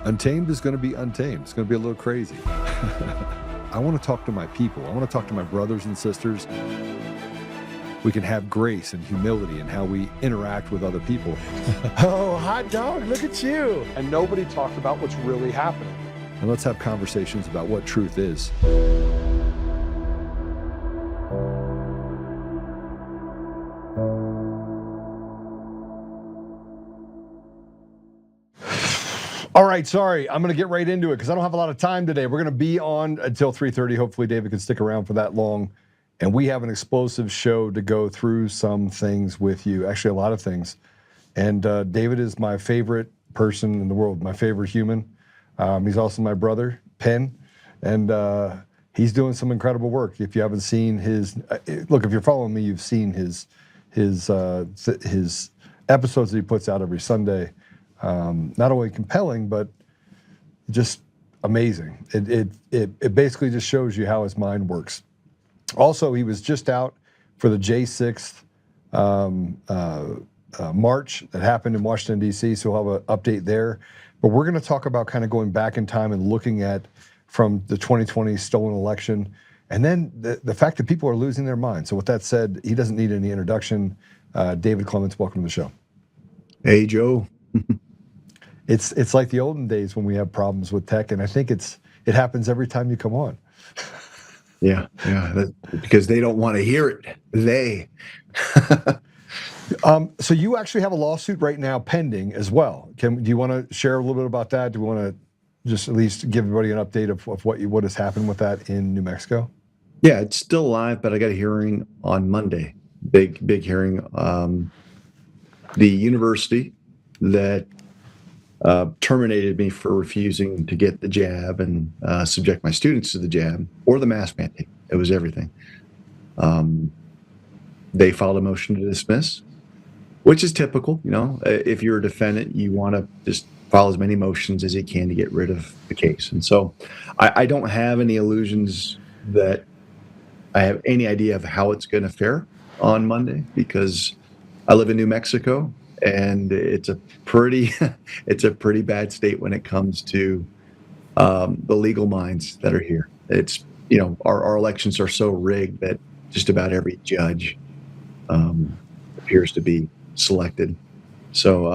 Untamed is going to be untamed. It's going to be a little crazy. I want to talk to my people. I want to talk to my brothers and sisters. We can have grace and humility in how we interact with other people. Oh, hot dog, look at you. And nobody talked about what's really happening. And let's have conversations about what truth is. All right, sorry. I'm going to get right into it because I don't have a lot of time today. We're going to be on until 3:30. Hopefully, David can stick around for that long. And we have an explosive show to go through some things with you, actually a lot of things. And David is my favorite person in the world, my favorite human. He's also my brother, Penn. And he's doing some incredible work. If you haven't seen his, look, if you're following me, you've seen his episodes that he puts out every Sunday. Not only compelling, but just amazing. It basically just shows you how his mind works. Also, he was just out for the J6th march that happened in Washington, D.C., so we'll have an update there. But we're going to talk about kind of going back in time and looking at from the 2020 stolen election, and then the fact that people are losing their minds. So with that said, he doesn't need any introduction. David Clements, welcome to the show. Hey, Joe. It's like the olden days when we have problems with tech, and I think it happens every time you come on. Yeah, because they don't want to hear it. So you actually have a lawsuit right now pending as well. Do you want to share a little bit about that? Do you want to just at least give everybody an update of what has happened with that in New Mexico? Yeah, it's still live, but I got a hearing on Monday. Big hearing. The university that terminated me for refusing to get the jab and subject my students to the jab or the mask mandate. It was everything. They filed a motion to dismiss, which is typical. You know, if you're a defendant, you want to just file as many motions as you can to get rid of the case. And so I don't have any illusions that I have any idea of how it's going to fare on Monday, because I live in New Mexico. And it's a pretty bad state when it comes to the legal minds that are here. It's, you know, our elections are so rigged that just about every judge appears to be selected. So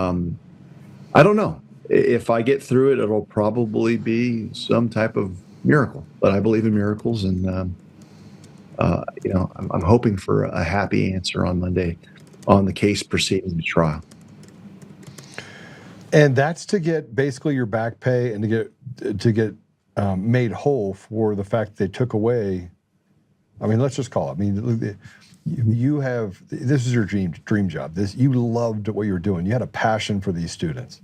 I don't know. If I get through it, it'll probably be some type of miracle. But I believe in miracles, and you know, I'm hoping for a happy answer on Monday on the case proceeding to trial. And that's to get basically your back pay and to get made whole for the fact they took away. I mean, let's just call it. I mean, this is your dream job. You loved what you were doing. You had a passion for these students.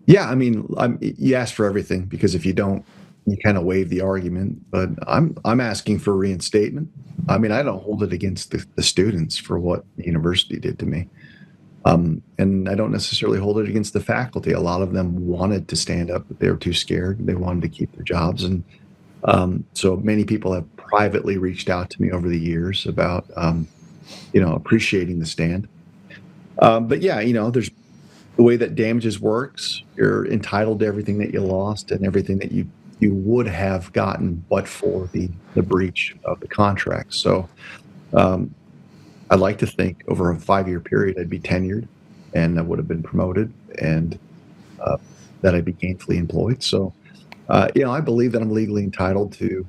Yeah, I mean, you ask for everything, because if you don't, you kind of waive the argument. But I'm asking for reinstatement. I mean, I don't hold it against the students for what the university did to me. And I don't necessarily hold it against the faculty. A lot of them wanted to stand up, but they were too scared. They wanted to keep their jobs. And so many people have privately reached out to me over the years about, you know, appreciating the stand. But yeah, you know, there's the way that damages works. You're entitled to everything that you lost and everything that you would have gotten but for the breach of the contract. So I'd like to think over a 5-year period I'd be tenured and I would have been promoted, and that I'd be gainfully employed. So, you know, I believe that I'm legally entitled to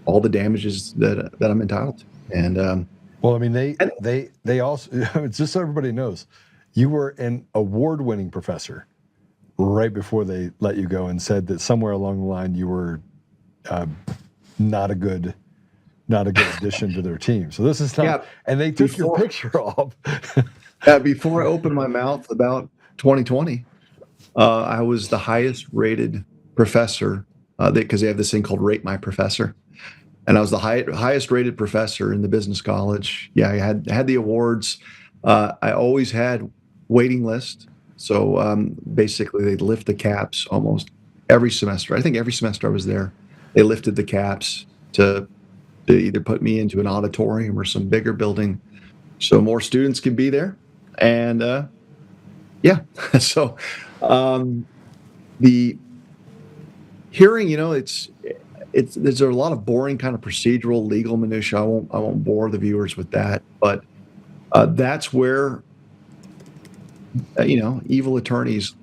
all the damages that I'm entitled to. And well, I mean, they also, just so everybody knows, you were an award-winning professor right before they let you go, and said that somewhere along the line you were not a good addition to their team. So this is not, yeah, and they took your picture off. Before I opened my mouth about 2020, I was the highest rated professor, because they have this thing called Rate My Professor. And I was the highest rated professor in the business college. Yeah, I had the awards. I always had waiting list. So basically they'd lift the caps almost every semester. I think every semester I was there, they lifted the caps to either put me into an auditorium or some bigger building so more students could be there. And yeah, so the the hearing, there's a lot of boring kind of procedural legal minutia. I won't bore the viewers with that, but that's where evil attorneys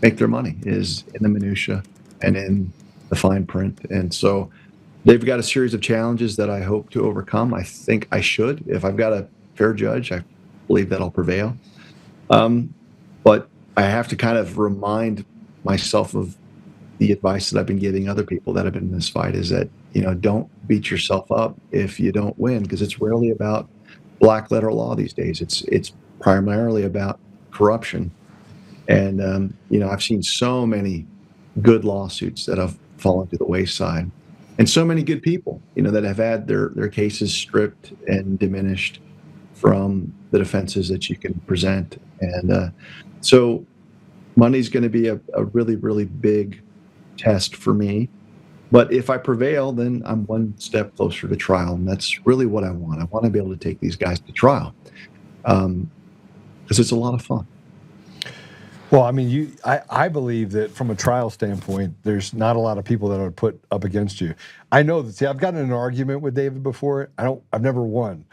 make their money, is in the minutia and in the fine print. And so they've got a series of challenges that I hope to overcome. I think I should. If I've got a fair judge, I believe that I'll prevail. But I have to kind of remind myself of the advice that I've been giving other people that have been in this fight, is that, don't beat yourself up if you don't win, because it's rarely about black letter law these days. It's primarily about corruption. And, I've seen so many good lawsuits that have fallen to the wayside, and so many good people, that have had their cases stripped and diminished from the defenses that you can present. And so money's going to be a really, really big test for me. But if I prevail, then I'm one step closer to trial. And that's really what I want. I want to be able to take these guys to trial, because it's a lot of fun. Well, I mean, I believe that from a trial standpoint, there's not a lot of people that are put up against you. I know that. See, I've gotten in an argument with David before. I've never won,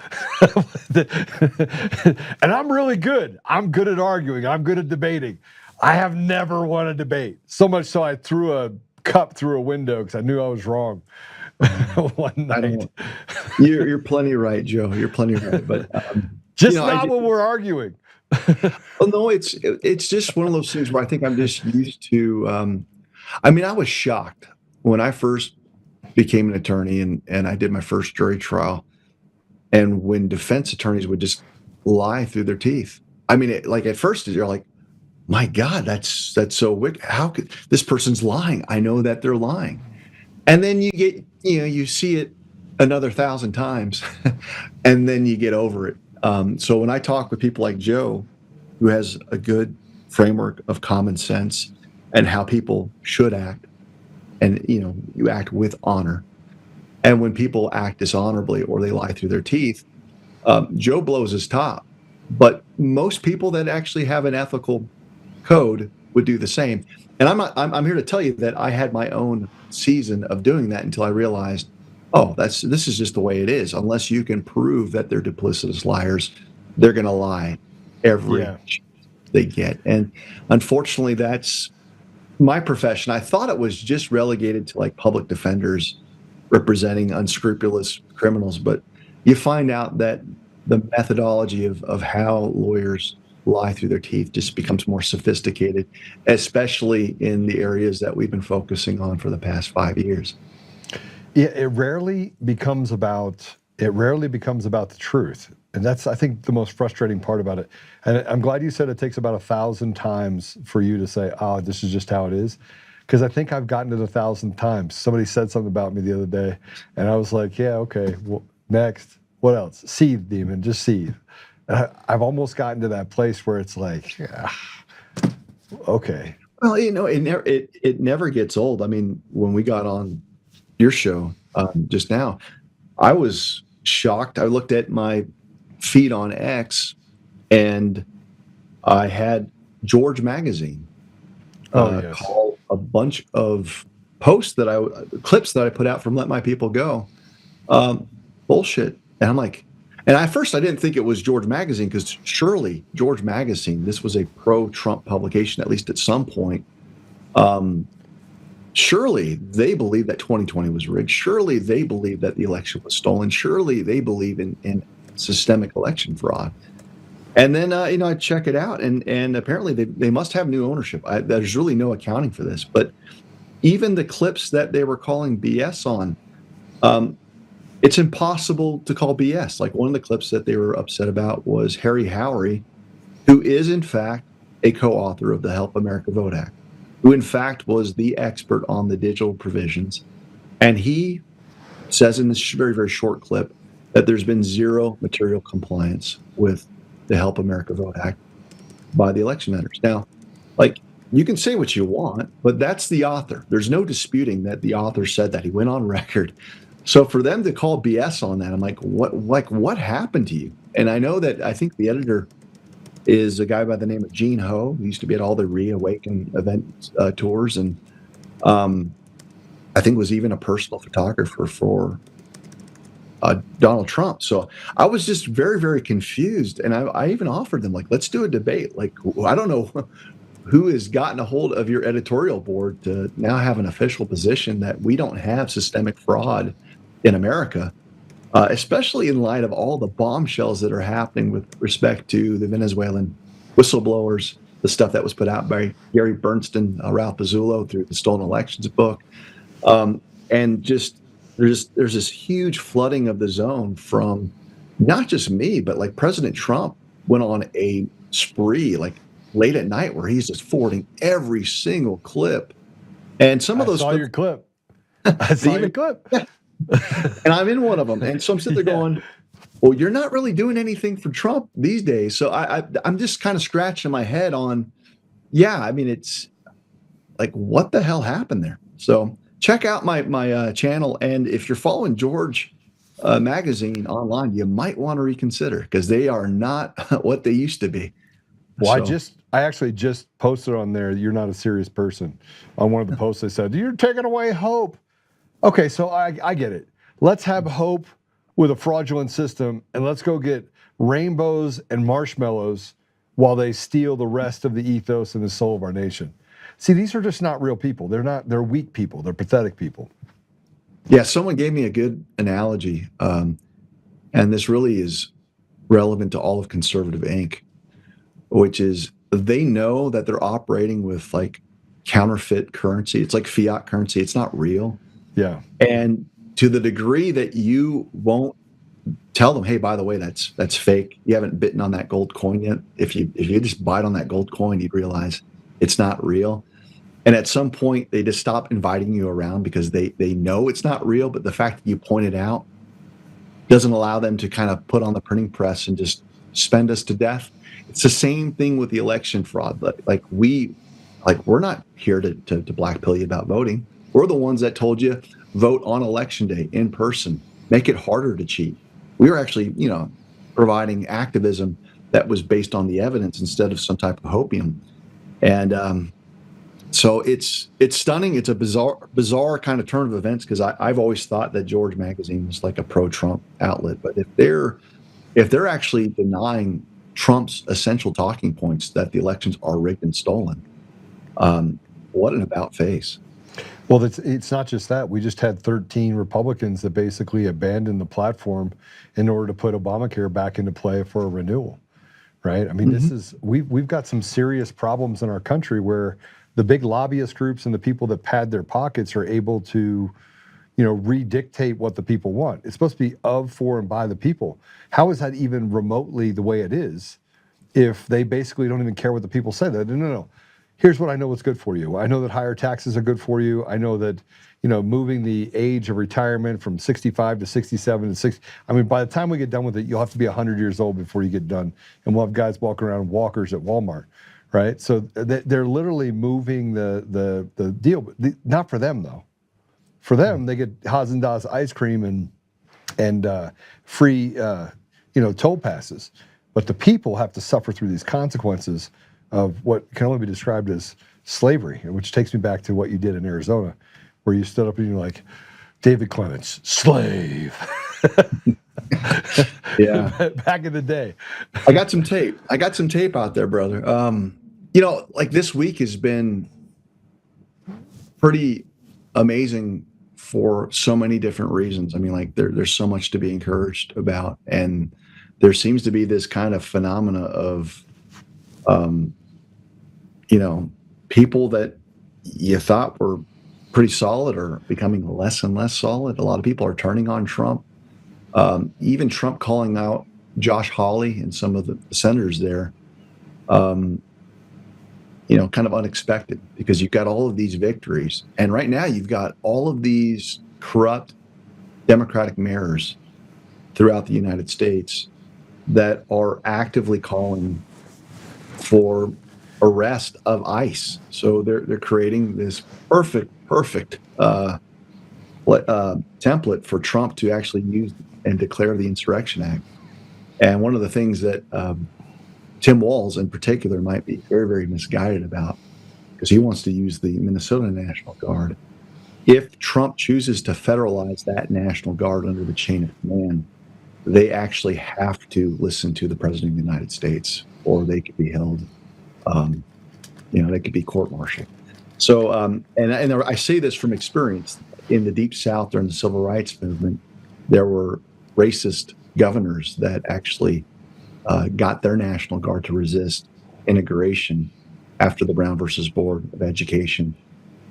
and I'm really good. I'm good at arguing. I'm good at debating. I have never won a debate. So much so I threw a cup through a window because I knew I was wrong one night. You're plenty right, Joe. You're plenty right. But just not when we're arguing. Well, no, it's just one of those things where I think I'm just used to. I was shocked when I first became an attorney and I did my first jury trial, and when defense attorneys would just lie through their teeth. At first you're like, my God, that's so wicked. How could this person's lying? I know that they're lying. And then you get, you see it another 1,000 times and then you get over it. So when I talk with people like Joe, who has a good framework of common sense and how people should act, and, you act with honor. And when people act dishonorably or they lie through their teeth, Joe blows his top. But most people that actually have an ethical code would do the same. And I'm here to tell you that I had my own season of doing that until I realized, this is just the way it is. Unless you can prove that they're duplicitous liars, they're going to lie every chance they get. And unfortunately, that's my profession. I thought it was just relegated to like public defenders representing unscrupulous criminals, but you find out that the methodology of how lawyers lie through their teeth just becomes more sophisticated, especially in the areas that we've been focusing on for the past 5 years. Yeah, it rarely becomes about the truth. And that's, I think, the most frustrating part about it. And I'm glad you said it takes about 1,000 times for you to say, this is just how it is. Because I think I've gotten it 1,000 times. Somebody said something about me the other day, and I was like, yeah, okay, well, next. What else? Seethe, demon, just seethe. I've almost gotten to that place where it's like, okay. Well, it never gets old. When we got on your show just now, I was shocked. I looked at my feed on X, and I had George Magazine call a bunch of posts clips that I put out from Let My People Go, bullshit. And I'm like, and at first I didn't think it was George Magazine, because surely George Magazine, this was a pro-Trump publication, at least at some point. Surely they believe that 2020 was rigged. Surely they believe that the election was stolen. Surely they believe in systemic election fraud. And then, I check it out, and apparently they must have new ownership. There's really no accounting for this. But even the clips that they were calling BS on, it's impossible to call BS. Like, one of the clips that they were upset about was Harry Howery, who is, in fact, a co-author of the Help America Vote Act, who, in fact, was the expert on the digital provisions. And he says in this very, very short clip that there's been zero material compliance with the Help America Vote Act by the election vendors. Now, you can say what you want, but that's the author. There's no disputing that the author said that. He went on record. So for them to call BS on that, I'm like, what happened to you? And I know that I think the editor is a guy by the name of Gene Ho, who used to be at all the Reawaken event tours, and I think was even a personal photographer for Donald Trump. So I was just very, very confused. And I even offered them, like, let's do a debate. Like, I don't know who has gotten a hold of your editorial board to now have an official position that we don't have systemic fraud in America, especially in light of all the bombshells that are happening with respect to the Venezuelan whistleblowers, the stuff that was put out by Gary Bernstein, Ralph Pizzullo through the Stolen Elections book. And just there's this huge flooding of the zone from not just me, but like President Trump went on a spree like late at night where he's just forwarding every single clip. And some of those I saw your clip. I saw your clip. And I'm in one of them. And so I'm sitting there going, well, you're not really doing anything for Trump these days. So I'm just kind of scratching my head on, I mean, it's like, what the hell happened there? So check out my channel. And if you're following George magazine online, you might want to reconsider because they are not what they used to be. Well, so, I actually just posted on there, you're not a serious person. On one of the posts, I said, you're taking away hope. Okay, so I get it. Let's have hope with a fraudulent system, and let's go get rainbows and marshmallows while they steal the rest of the ethos and the soul of our nation. See, these are just not real people. They're weak people. They're pathetic people. Yeah, someone gave me a good analogy, and this really is relevant to all of Conservative Inc., which is they know that they're operating with like counterfeit currency. It's like fiat currency. It's not real. Yeah. And to the degree that you won't tell them, hey, by the way, that's fake. You haven't bitten on that gold coin yet. If you just bite on that gold coin, you'd realize it's not real. And at some point, they just stop inviting you around because they know it's not real. But the fact that you point it out doesn't allow them to kind of put on the printing press and just spend us to death. It's the same thing with the election fraud. Like we're not here to blackpill you about voting. We're the ones that told you vote on election day in person, make it harder to cheat. We were actually, providing activism that was based on the evidence instead of some type of hopium. And so it's stunning. It's a bizarre kind of turn of events because I've always thought that George magazine was like a pro-Trump outlet. But if they're actually denying Trump's essential talking points that the elections are rigged and stolen, what an about face. Well, it's not just that. We just had 13 Republicans that basically abandoned the platform in order to put Obamacare back into play for a renewal, right? I mean, we've got some serious problems in our country where the big lobbyist groups and the people that pad their pockets are able to, redictate what the people want. It's supposed to be of, for, and by the people. How is that even remotely the way it is if they basically don't even care what the people say? No. Here's what I know what's good for you. I know that higher taxes are good for you. I know that, moving the age of retirement from 65 to 67 to 60. I mean, by the time we get done with it, you'll have to be 100 years old before you get done. And we'll have guys walking around in walkers at Walmart, right? So they're literally moving the deal. But not for them, though. For them, they get Haagen-Dazs ice cream and free, toll passes. But the people have to suffer through these consequences of what can only be described as slavery, which takes me back to what you did in Arizona, where you stood up and you're like, David Clements, slave. Yeah. Back in the day. I got some tape out there, brother. Like this week has been pretty amazing for so many different reasons. I mean, like there's so much to be encouraged about. And there seems to be this kind of phenomena of, people that you thought were pretty solid are becoming less and less solid. A lot of people are turning on Trump. Even Trump calling out Josh Hawley and some of the senators there, kind of unexpected because you've got all of these victories. And right now you've got all of these corrupt Democratic mayors throughout the United States that are actively calling for arrest of ICE. So they're creating this perfect template for Trump to actually use and declare the Insurrection Act. And one of the things that Tim Walz in particular might be very, very misguided about, because he wants to use the Minnesota National Guard. If Trump chooses to federalize that National Guard under the chain of command, they actually have to listen to the President of the United States, or they could be held, they could be court-martialed. So, and I say this from experience. In the Deep South during the Civil Rights Movement, there were racist governors that actually got their National Guard to resist integration after the Brown versus Board of Education.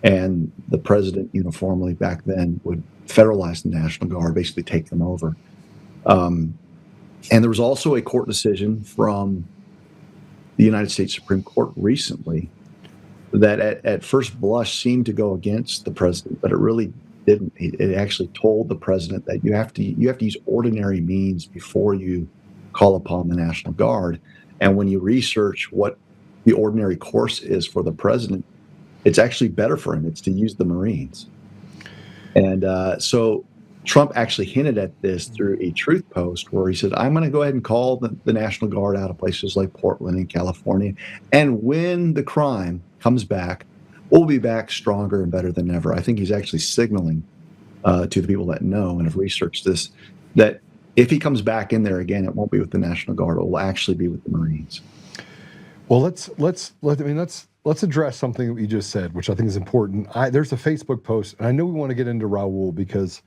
And the president uniformly back then would federalize the National Guard, basically take them over. And there was also a court decision from the United States Supreme Court recently that at first blush seemed to go against the president, but it really didn't. It actually told the president that you have to use ordinary means before you call upon the National Guard. And when you research what the ordinary course is for the president, it's actually better for him. It's to use the Marines. And so Trump actually hinted at this through a truth post where he said, I'm going to go ahead and call the National Guard out of places like Portland and California. And when the crime comes back, we'll be back stronger and better than ever. I think he's actually signaling to the people that know and have researched this, that if he comes back in there again, it won't be with the National Guard. It will actually be with the Marines. Well, let's address something that you just said, which I think is important. There's a Facebook post, and I know we want to get into Raul because,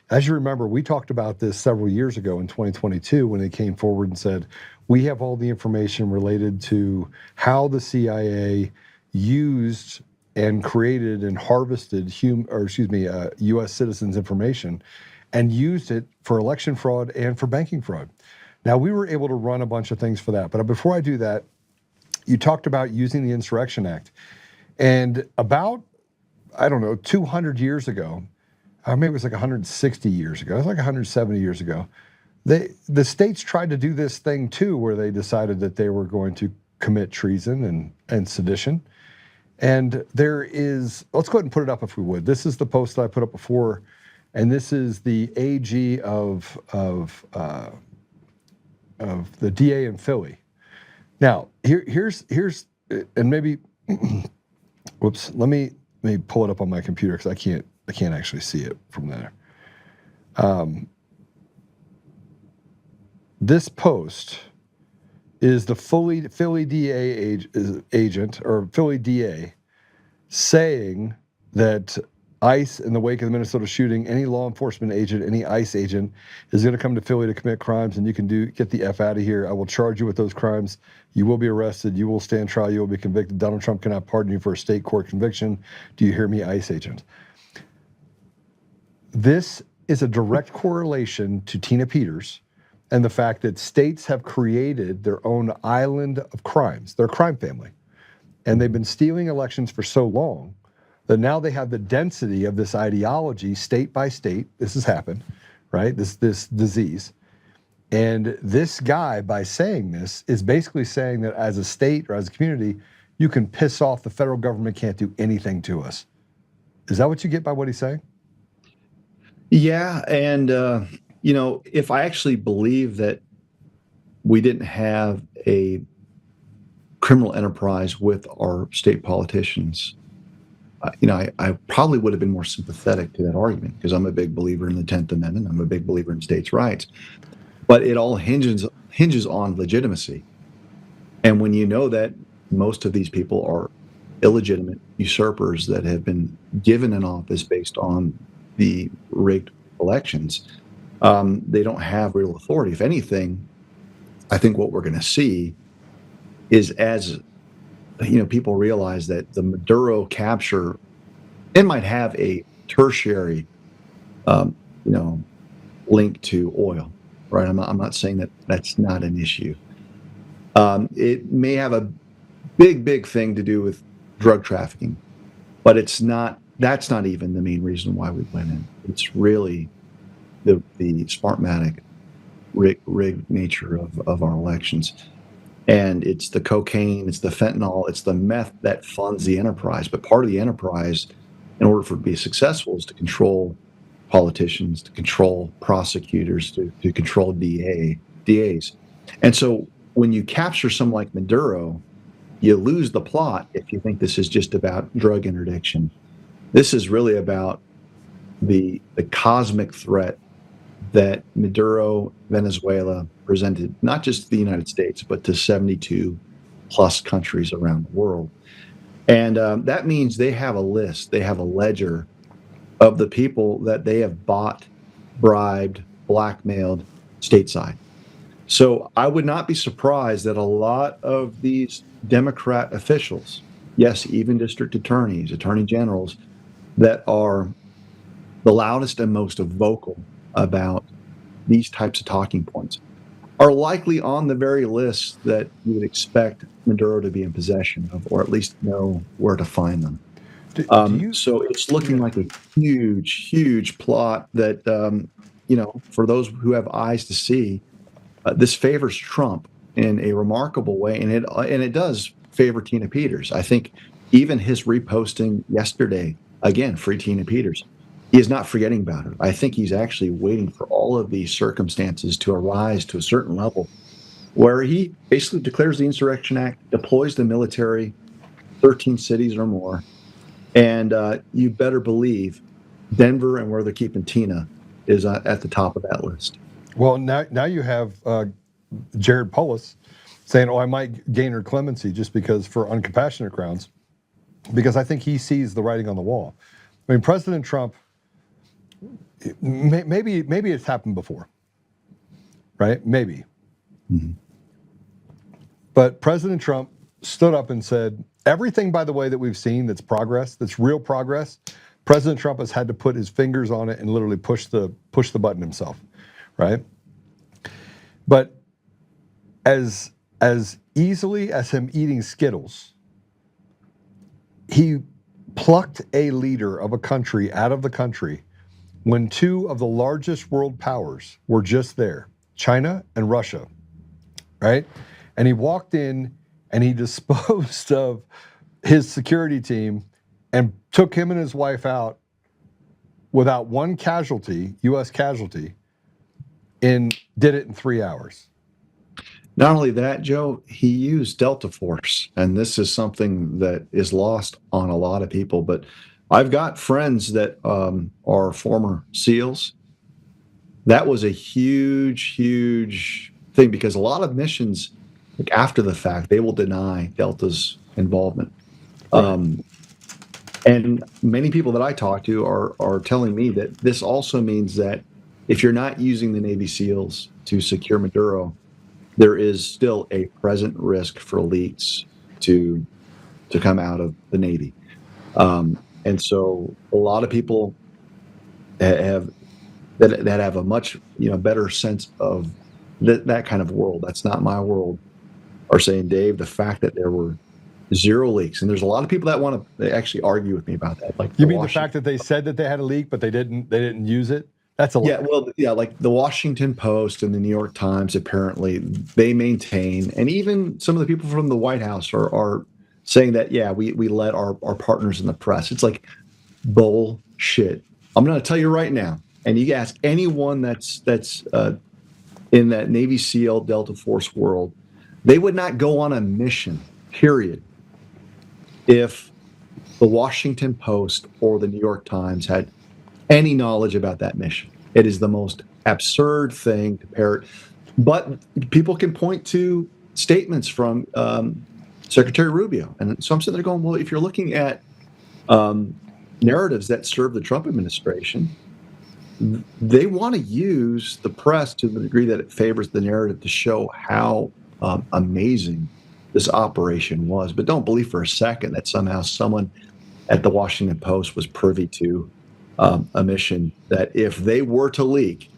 as you remember, we talked about this several years ago in 2022 when they came forward and said, we have all the information related to how the CIA used and created and harvested U.S. citizens' information and used it for election fraud and for banking fraud. Now, we were able to run a bunch of things for that. But before I do that, you talked about using the Insurrection Act. And about, 200 years ago, maybe it was like 160 years ago, it was like 170 years ago, the states tried to do this thing too, where they decided that they were going to commit treason and sedition. And let's go ahead and put it up if we would. This is the post that I put up before, and this is the AG of the DA in Philly. Now, here's and maybe, whoops, let me pull it up on my computer because I can't actually see it from there. This post is the Philly DA agent or Philly DA saying that ICE, in the wake of the Minnesota shooting, any law enforcement agent, any ICE agent is going to come to Philly to commit crimes, and you can get the F out of here. I will charge you with those crimes. You will be arrested. You will stand trial. You will be convicted. Donald Trump cannot pardon you for a state court conviction. Do you hear me, ICE agent? This is a direct correlation to Tina Peters and the fact that states have created their own island of crimes. They're a crime family. And they've been stealing elections for so long that now they have the density of this ideology state by state. This has happened, right? This disease. And this guy, by saying this, is basically saying that as a state or as a community, you can piss off the federal government, can't do anything to us. Is that what you get by what he's saying? Yeah, and if I actually believe that we didn't have a criminal enterprise with our state politicians, I probably would have been more sympathetic to that argument because I'm a big believer in the 10th Amendment. I'm a big believer in states' rights. But it all hinges on legitimacy. And when you know that most of these people are illegitimate usurpers that have been given an office based on the rigged elections, they don't have real authority. If anything, I think what we're going to see is as people realize that the Maduro capture, it might have a tertiary, link to oil, right? I'm not saying that that's not an issue. It may have a big thing to do with drug trafficking, but that's not even the main reason why we went in. It's really the Smartmatic rigged nature of our elections. And it's the cocaine, it's the fentanyl, it's the meth that funds the enterprise. But part of the enterprise, in order for it to be successful, is to control politicians, to control prosecutors, to control DAs. And so when you capture someone like Maduro, you lose the plot if you think this is just about drug interdiction. This is really about the cosmic threat that Maduro, Venezuela presented, not just to the United States, but to 72 plus countries around the world. And that means they have a list, they have a ledger of the people that they have bought, bribed, blackmailed stateside. So I would not be surprised that a lot of these Democrat officials, yes, even district attorneys, attorney generals, that are the loudest and most vocal about these types of talking points, are likely on the very list that you would expect Maduro to be in possession of, or at least know where to find them. So it's looking like a huge, huge plot that, for those who have eyes to see, this favors Trump in a remarkable way, and it does favor Tina Peters. I think even his reposting yesterday, again, free Tina Peters, he is not forgetting about her. I think he's actually waiting for all of these circumstances to arise to a certain level where he basically declares the Insurrection Act, deploys the military, 13 cities or more, and you better believe Denver and where they're keeping Tina is at the top of that list. Well, now you have Jared Polis saying, I might gain her clemency just because for uncompassionate grounds, because I think he sees the writing on the wall. I mean, President Trump, maybe it's happened before, right? Maybe. Mm-hmm. But President Trump stood up and said, everything, by the way, that we've seen that's progress, that's real progress, President Trump has had to put his fingers on it and literally push the button himself, right? But as easily as him eating Skittles, he plucked a leader of a country out of the country when two of the largest world powers were just there, China and Russia, right? And he walked in and he disposed of his security team and took him and his wife out without one casualty, U.S. casualty, and did it in 3 hours. Not only that, Joe, he used Delta Force, and this is something that is lost on a lot of people. But I've got friends that are former SEALs. That was a huge, huge thing because a lot of missions, like after the fact, they will deny Delta's involvement. Right. And many people that I talk to are telling me that this also means that if you're not using the Navy SEALs to secure Maduro, there is still a present risk for leaks to come out of the Navy. And so a lot of people that have a much better sense of that kind of world, that's not my world, are saying, Dave, the fact that there were zero leaks, and there's a lot of people that want to actually argue with me about that. Like, you mean the fact that they said that they had a leak, but they didn't use it? That's a lot. Yeah, like the Washington Post and the New York Times, apparently they maintain, and even some of the people from the White House are saying that, we let our partners in the press. It's like bullshit. I'm going to tell you right now, and you ask anyone that's in that Navy SEAL Delta Force world, they would not go on a mission, period, if the Washington Post or the New York Times had any knowledge about that mission. It is the most absurd thing to parrot. But people can point to statements from Secretary Rubio. And so I'm sitting there going, well, if you're looking at narratives that serve the Trump administration, they want to use the press to the degree that it favors the narrative to show how amazing this operation was. But don't believe for a second that somehow someone at the Washington Post was privy to a mission that if they were to leak,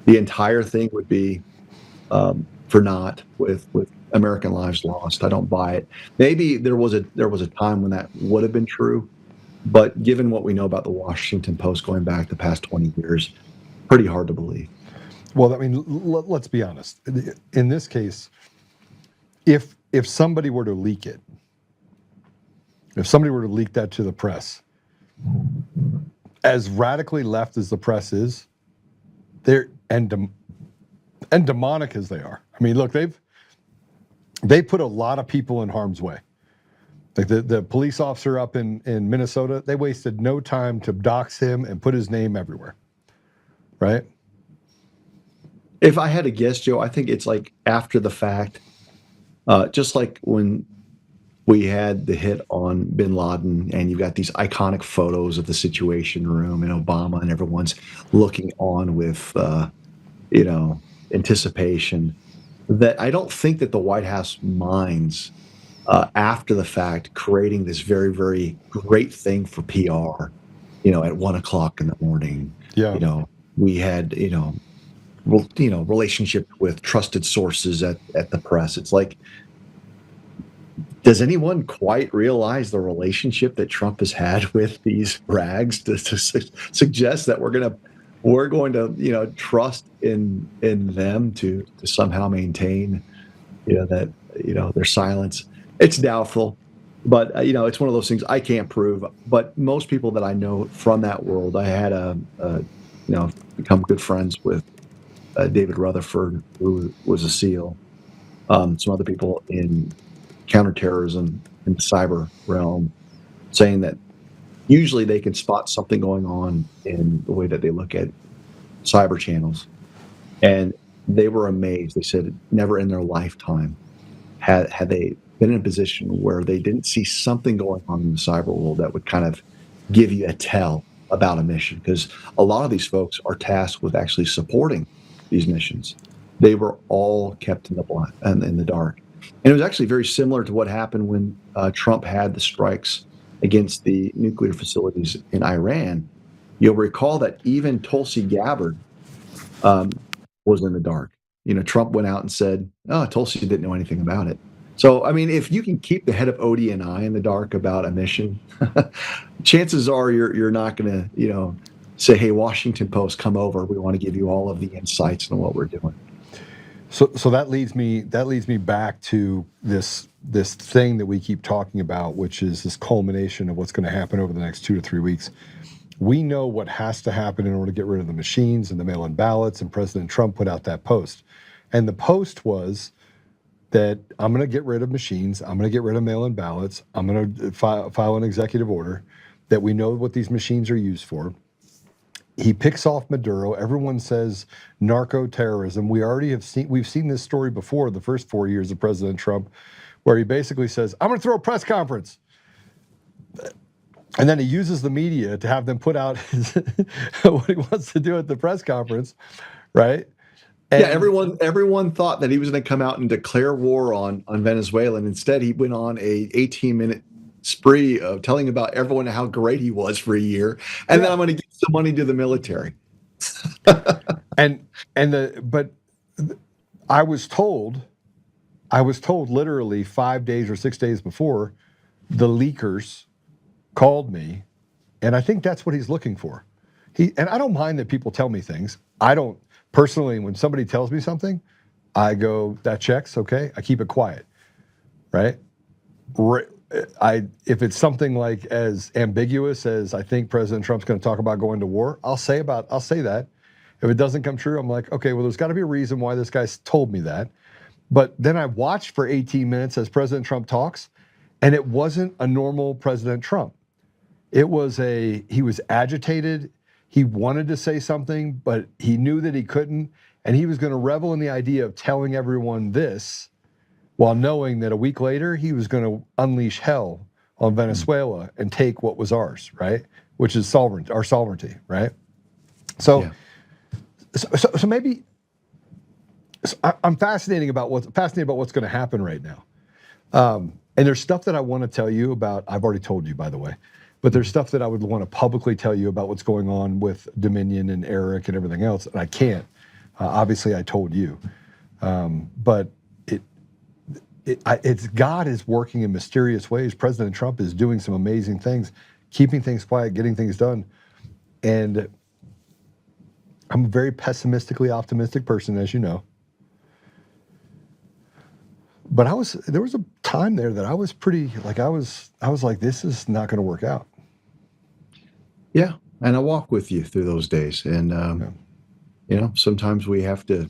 the entire thing would be for naught with American lives lost. I don't buy it. Maybe there was a time when that would have been true, but given what we know about the Washington Post going back the past 20 years, pretty hard to believe. Well, I mean, let's be honest. In this case, if somebody were to leak it, if somebody were to leak that to the press, as radically left as the press is, and demonic as they are. I mean, look, they put a lot of people in harm's way. Like the police officer up in Minnesota, they wasted no time to dox him and put his name everywhere. Right? If I had to guess, Joe, I think it's like after the fact, just like when we had the hit on bin Laden, and you've got these iconic photos of the Situation Room and Obama, and everyone's looking on with, anticipation. That I don't think that the White House minds after the fact creating this very, very great thing for PR. At 1 o'clock in the morning, Yeah. we had relationship with trusted sources at the press. It's like, does anyone quite realize the relationship that Trump has had with these rags to suggest that we're going to trust in them to somehow maintain their silence? It's doubtful, but it's one of those things I can't prove. But most people that I know from that world, I had become good friends with David Rutherford, who was a SEAL, some other people in counterterrorism in the cyber realm, saying that usually they can spot something going on in the way that they look at cyber channels. And they were amazed. They said never in their lifetime had they been in a position where they didn't see something going on in the cyber world that would kind of give you a tell about a mission. Because a lot of these folks are tasked with actually supporting these missions. They were all kept in the black and in the dark. And it was actually very similar to what happened when Trump had the strikes against the nuclear facilities in Iran. You'll recall that even Tulsi Gabbard was in the dark. Trump went out and said, "Oh, Tulsi didn't know anything about it." So, I mean, if you can keep the head of ODNI in the dark about a mission, chances are you're not going to, say, "Hey, Washington Post, come over. We want to give you all of the insights into what we're doing." So that leads me back to this thing that we keep talking about, which is this culmination of what's going to happen over the next 2 to 3 weeks. We know what has to happen in order to get rid of the machines and the mail-in ballots, and President Trump put out that post. And the post was that I'm going to get rid of machines, I'm going to get rid of mail-in ballots, I'm going to file an executive order that we know what these machines are used for. He picks off Maduro. Everyone says narco-terrorism. We've seen this story before, the first 4 years of President Trump, where he basically says, "I'm going to throw a press conference." And then he uses the media to have them put out what he wants to do at the press conference, right? And everyone thought that he was going to come out and declare war on Venezuela, and instead he went on a 18-minute spree of telling about everyone how great he was for a year, and then I'm going to give some money to the military. But I was told literally 5 days or 6 days before, the leakers called me, and I think that's what he's looking for. And I don't mind that people tell me things. I don't personally, when somebody tells me something, I go, "That checks, okay." I keep it quiet, right? If it's something like as ambiguous as I think President Trump's going to talk about going to war, I'll say that. If it doesn't come true, I'm like, okay, well, there's got to be a reason why this guy's told me that. But then I watched for 18 minutes as President Trump talks, and it wasn't a normal President Trump. He was agitated. He wanted to say something, but he knew that he couldn't, and he was going to revel in the idea of telling everyone this, while knowing that a week later he was going to unleash hell on Venezuela and take what was ours, right? Which is our sovereignty, right? So maybe I'm fascinated about what's going to happen right now. And there's stuff that I want to tell you about. I've already told you, by the way, but there's stuff that I would want to publicly tell you about what's going on with Dominion and Eric and everything else, and I can't. Obviously, I told you, but it's God is working in mysterious ways. President Trump is doing some amazing things, keeping things quiet, getting things done, and I'm a very pessimistically optimistic person, as you know. But there was a time there that I was pretty I was like, this is not going to work out. Yeah, and I walk with you through those days, and sometimes we have to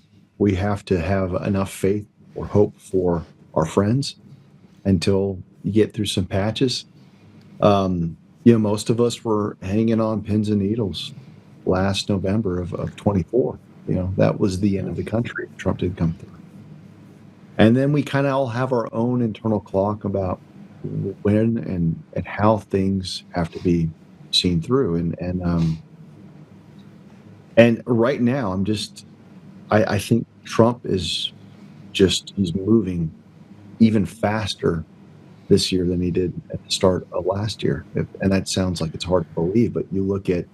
have enough faith or hope for our friends until you get through some patches. Most of us were hanging on pins and needles last November of 24. That was the end of the country. Trump did come through. And then we kind of all have our own internal clock about when and how things have to be seen through. And right now, I think Trump is he's moving even faster this year than he did at the start of last year. And that sounds like it's hard to believe, but you look at,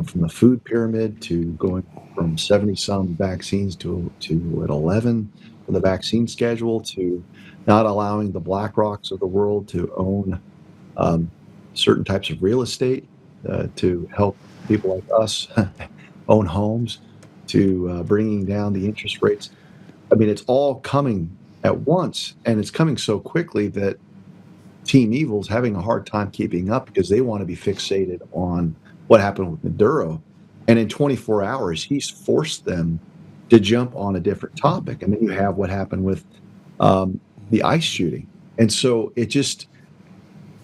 from the food pyramid to going from 70 some vaccines to 11 for the vaccine schedule, to not allowing the BlackRocks of the world to own certain types of real estate to help people like us own homes, to bringing down the interest rates. I mean, it's all coming at once, and it's coming so quickly that Team Evil's having a hard time keeping up because they want to be fixated on what happened with Maduro. And in 24 hours, he's forced them to jump on a different topic. And then you have what happened with the ICE shooting. And so it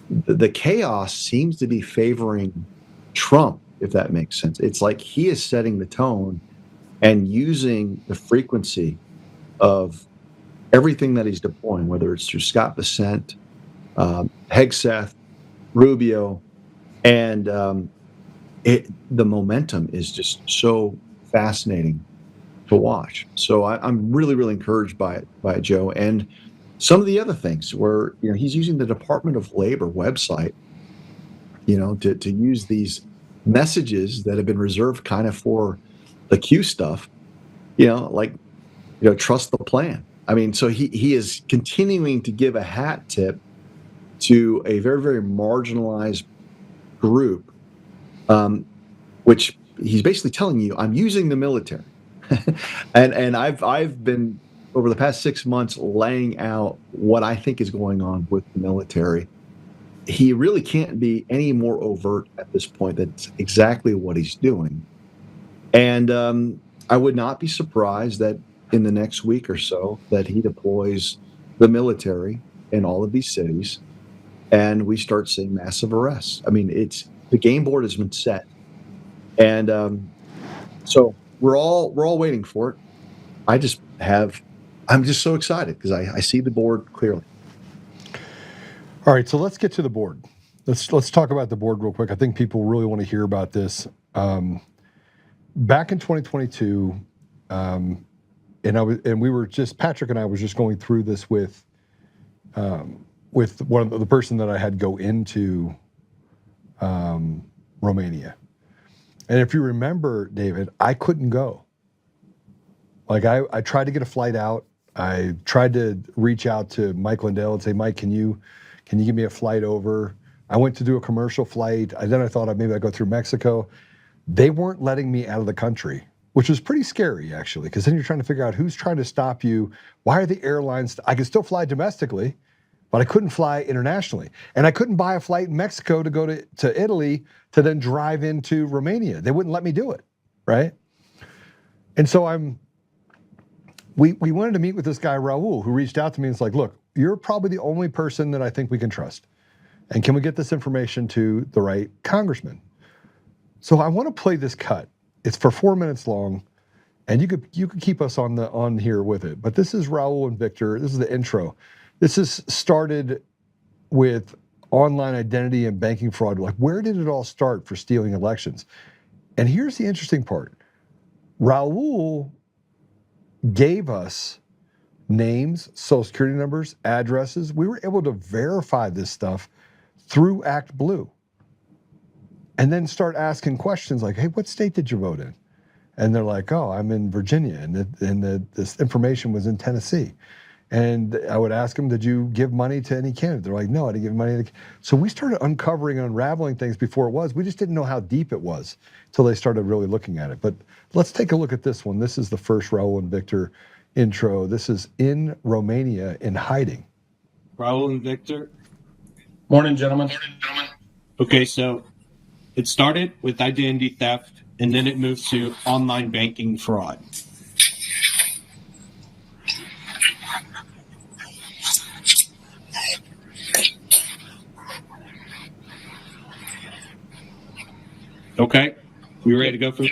the chaos seems to be favoring Trump, if that makes sense. It's like he is setting the tone and using the frequency of everything that he's deploying, whether it's through Scott Bessent, Hegseth, Rubio, and the momentum is just so fascinating to watch. So I'm really, really encouraged by it, Joe. And some of the other things where he's using the Department of Labor website, to use these messages that have been reserved kind of for the Q stuff, trust the plan. I mean, so he is continuing to give a hat tip to a very, very marginalized group, which he's basically telling you, I'm using the military. and I've been, over the past 6 months, laying out what I think is going on with the military. He really can't be any more overt at this point. That's exactly what he's doing. And I would not be surprised that in the next week or so that he deploys the military in all of these cities and we start seeing massive arrests. I mean, the game board has been set. And so we're all waiting for it. I'm just so excited because I see the board clearly. All right, so let's get to the board. Let's talk about the board real quick. I think people really want to hear about this. Back in 2022, Patrick and I was just going through this with one of the person that I had go into Romania. And if you remember, David, I couldn't go. Like I tried to get a flight out. I tried to reach out to Mike Lindell and say, Mike, can you give me a flight over? I went to do a commercial flight. Then I thought maybe I'd go through Mexico. They weren't letting me out of the country, which was pretty scary, actually, because then you're trying to figure out who's trying to stop you. Why are the airlines? I could still fly domestically, but I couldn't fly internationally. And I couldn't buy a flight in Mexico to go to Italy to then drive into Romania. They wouldn't let me do it, right? And so we wanted to meet with this guy, Raul, who reached out to me and was like, look, you're probably the only person that I think we can trust. And can we get this information to the right congressman? So I want to play this cut. It's for 4 minutes long, and you could keep us on here with it. But this is Raul and Victor. This is the intro. This is started with online identity and banking fraud. Like, where did it all start for stealing elections? And here's the interesting part. Raul gave us names, social security numbers, addresses. We were able to verify this stuff through Act Blue. And then start asking questions like, hey, what state did you vote in? And they're like, oh, I'm in Virginia, and this information was in Tennessee. And I would ask them, did you give money to any candidate? They're like, no, I didn't give money. So we started uncovering and unraveling things before it was. We just didn't know how deep it was until they started really looking at it. But let's take a look at this one. This is the first Raul and Victor intro. This is in Romania in hiding. Raul and Victor. Morning, gentlemen. Okay, so it started with identity theft, and then it moved to online banking fraud. Okay. You ready to go for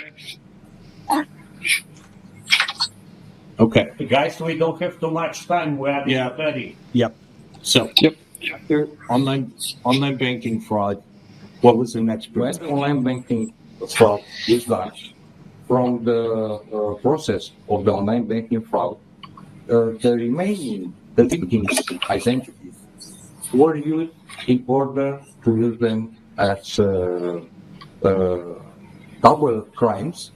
Okay. Guys, we don't have too much time. We are ready. Yep. So, after online banking fraud, what was the next When step? online banking fraud is done, from the process of the online banking fraud, the remaining victims' identities were used in order to use them as double crimes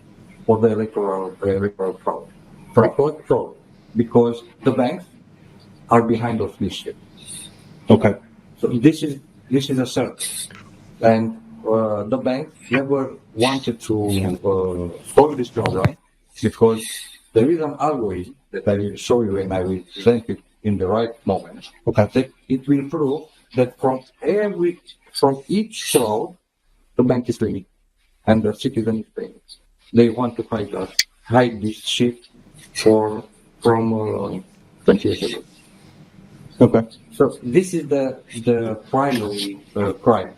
for the electoral fraud. Fraud, because the banks are behind of this shit. Okay. So this is a search, and the bank never wanted to solve this problem because there is an algorithm that I will show you and I will present it in the right moment. Okay. That it will prove that from each fraud, the bank is paying and the citizen is paying. They want to hide this shit from 20 years ago. Okay. So this is the primary crime,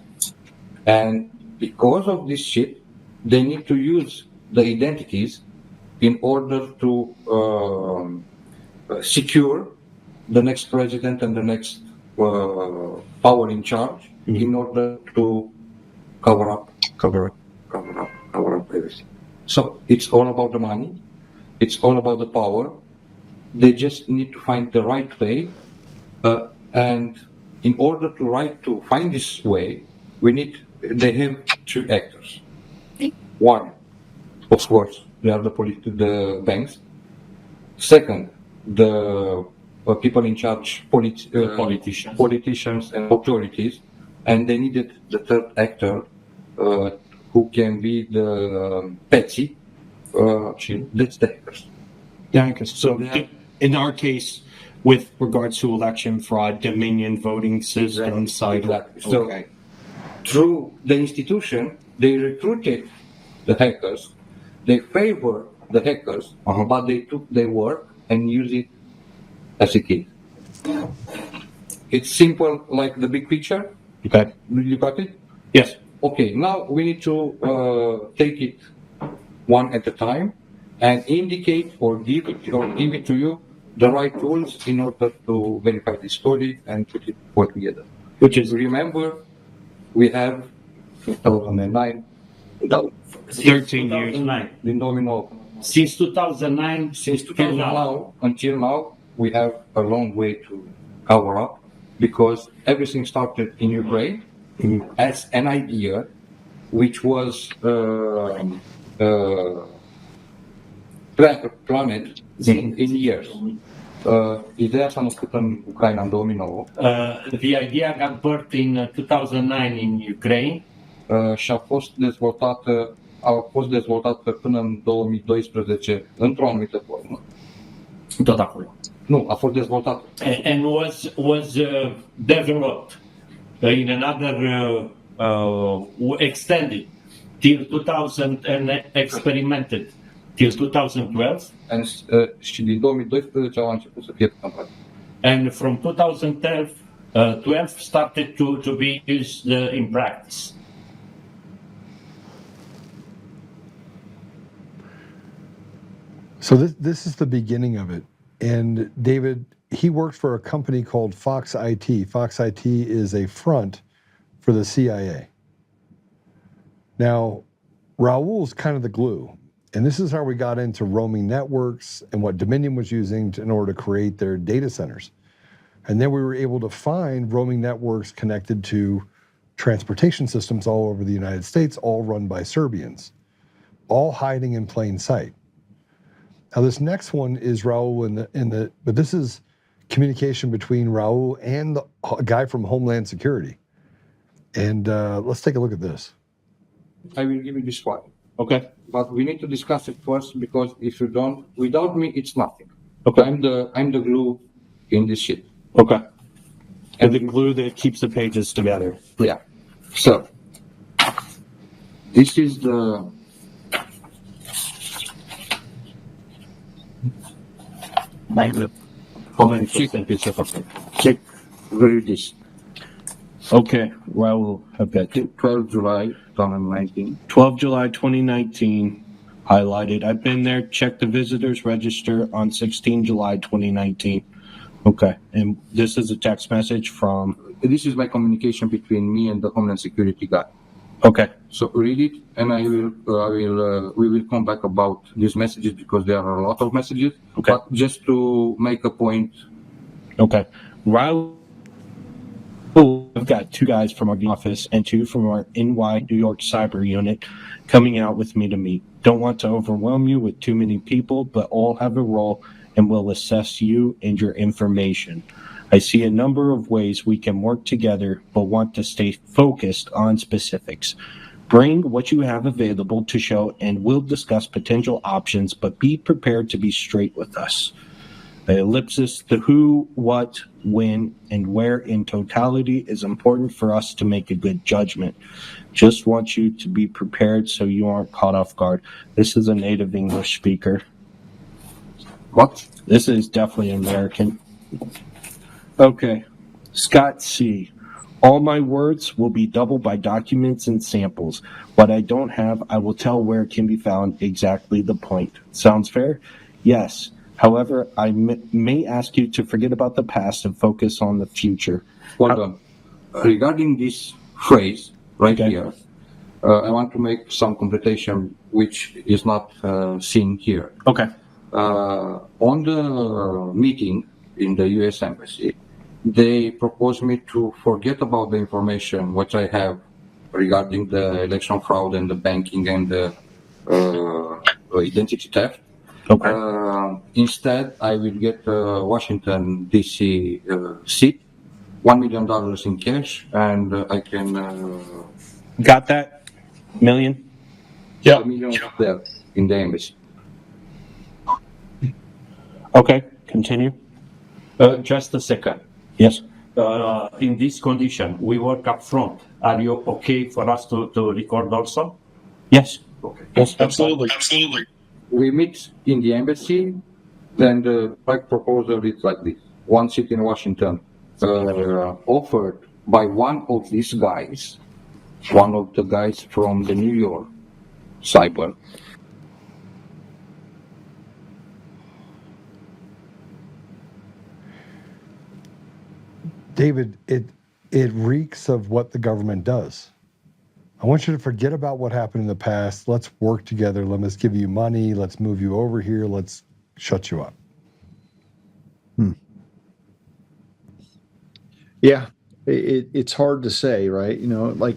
and because of this shit, they need to use the identities in order to secure the next president and the next power in charge, in order to cover up everything. So it's all about the money. It's all about the power. They just need to find the right way. And in order to find this way, they have two actors. One, of course, they are the banks. Second, the people in charge, politicians and authorities. And they needed the third actor, who can be the patsy. That's the hackers. Yeah, so in our case, with regards to election fraud, Dominion voting system side. Exactly. So through the institution, they recruited the hackers. They favor the hackers, but they took their work and used it as a key. It's simple, like the big picture. Okay. You got it? Yes. Okay. Now we need to take it one at a time and indicate or give it to you the right tools in order to verify the story and put it all together. Which is, Remember, we have 2009, 13 years. 2009. the domino. Since 2009, Until now, we have a long way to cover up because everything started in Ukraine as an idea, which was planned in years. Ideea s-a născut în Ucraina în 2009 the idea got birthed in 2009 in Ukraine. Și a fost dezvoltată până în 2012 într-o anumită formă. Tot acolo. Nu, a fost dezvoltată. And was developed in another extended till 2000 and experimented till 2012. Și din 2012 au început să fie campanii. And from 2012 started to be used in practice. So this is the beginning of it. And David, he works for a company called Fox IT. Fox IT is a front for the CIA. Now, Raul's kind of the glue. And this is how we got into roaming networks and what Dominion was using in order to create their data centers. And then we were able to find roaming networks connected to transportation systems all over the United States, all run by Serbians, all hiding in plain sight. Now, this next one is Raul but this is communication between Raul and a guy from Homeland Security. And let's take a look at this. I will give you this one. Okay. But we need to discuss it first because if you don't, without me, it's nothing. Okay. I'm the glue in this shit. Okay. And the glue that keeps the pages together. Yeah. So this is the How many percent is it? check. Read this. Okay, Raul, I've got 12 July 2019. 12 July 2019 highlighted. I've been there, checked the visitors register on 16 July 2019. Okay, and this is a text message from, This is my communication between me and the Homeland Security guy. okay, So read it, and we will come back about these messages because there are a lot of messages. Okay. But just to make a point, okay. Raul, I've got 2 guys from our office and 2 from our NY New York cyber unit coming out with me to meet. Don't want to overwhelm you with too many people, but all have a role and will assess you and your information. I see a number of ways we can work together, but want to stay focused on specifics. Bring what you have available to show, and we'll discuss potential options, but be prepared to be straight with us. The ellipsis, the who, what, when, and where in totality is important for us to make a good judgment. Just want you to be prepared so you aren't caught off guard. This is a native English speaker. what? This is definitely American. Okay. Scott C. All my words will be doubled by documents and samples. What I don't have, I will tell where it can be found. Exactly the point. Sounds fair? Yes. However, I may ask you to forget about the past and focus on the future. Hold on. Regarding this phrase right Okay. here, I want to make some completation which is not seen here. Okay. On the meeting in the U.S. Embassy, they proposed me to forget about the information which I have regarding the election fraud and the banking and the identity theft. Okay. Instead, I will get a Washington, D.C. seat, $1 million in cash, and I can Got that? Million? $1 million there in the embassy. Okay. Continue. Just a second. Yes. In this condition, we work up front. Are you okay for us to record also? Yes. Okay. Yes. Absolutely. We meet in the embassy, then the proposal is like this. One seat in Washington, offered by one of these guys, one of the guys from the New York cyber. David, it reeks of what the government does. I want you to forget about what happened in the past. Let's work together. Let's give you money. Let's move you over here. Let's shut you up. Yeah, it's hard to say, right? You know, like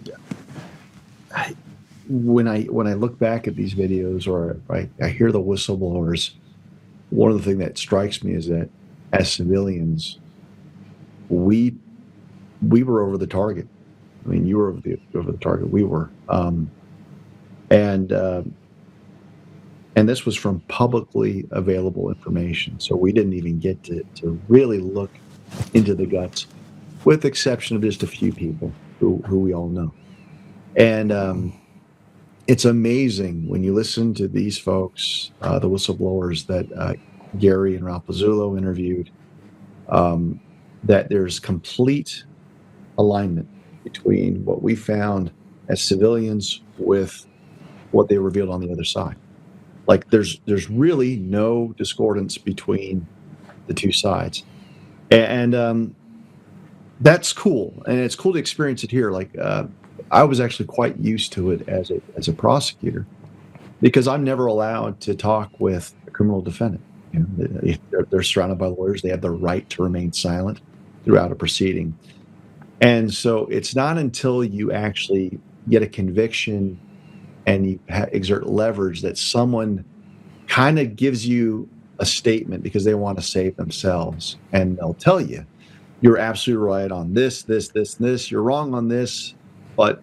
when I look back at these videos or I hear the whistleblowers, one of the things that strikes me is that as civilians, we were over the target. I mean, you were over the target. We were, and this was from publicly available information. So we didn't even get to really look into the guts, with exception of just a few people who we all know. And it's amazing when you listen to these folks, the whistleblowers that Gary and Raul Pizzulo interviewed, that there's complete alignment between what we found as civilians with what they revealed on the other side. Like there's really no discordance between the two sides. And that's cool. And it's cool to experience it here. Like I was actually quite used to it as a prosecutor because I'm never allowed to talk with a criminal defendant. You know, they're surrounded by lawyers. They have the right to remain silent throughout a proceeding. And so it's not until you actually get a conviction and you exert leverage that someone kind of gives you a statement because they want to save themselves. And they'll tell you, you're absolutely right on this, this, this, and this. You're wrong on this, but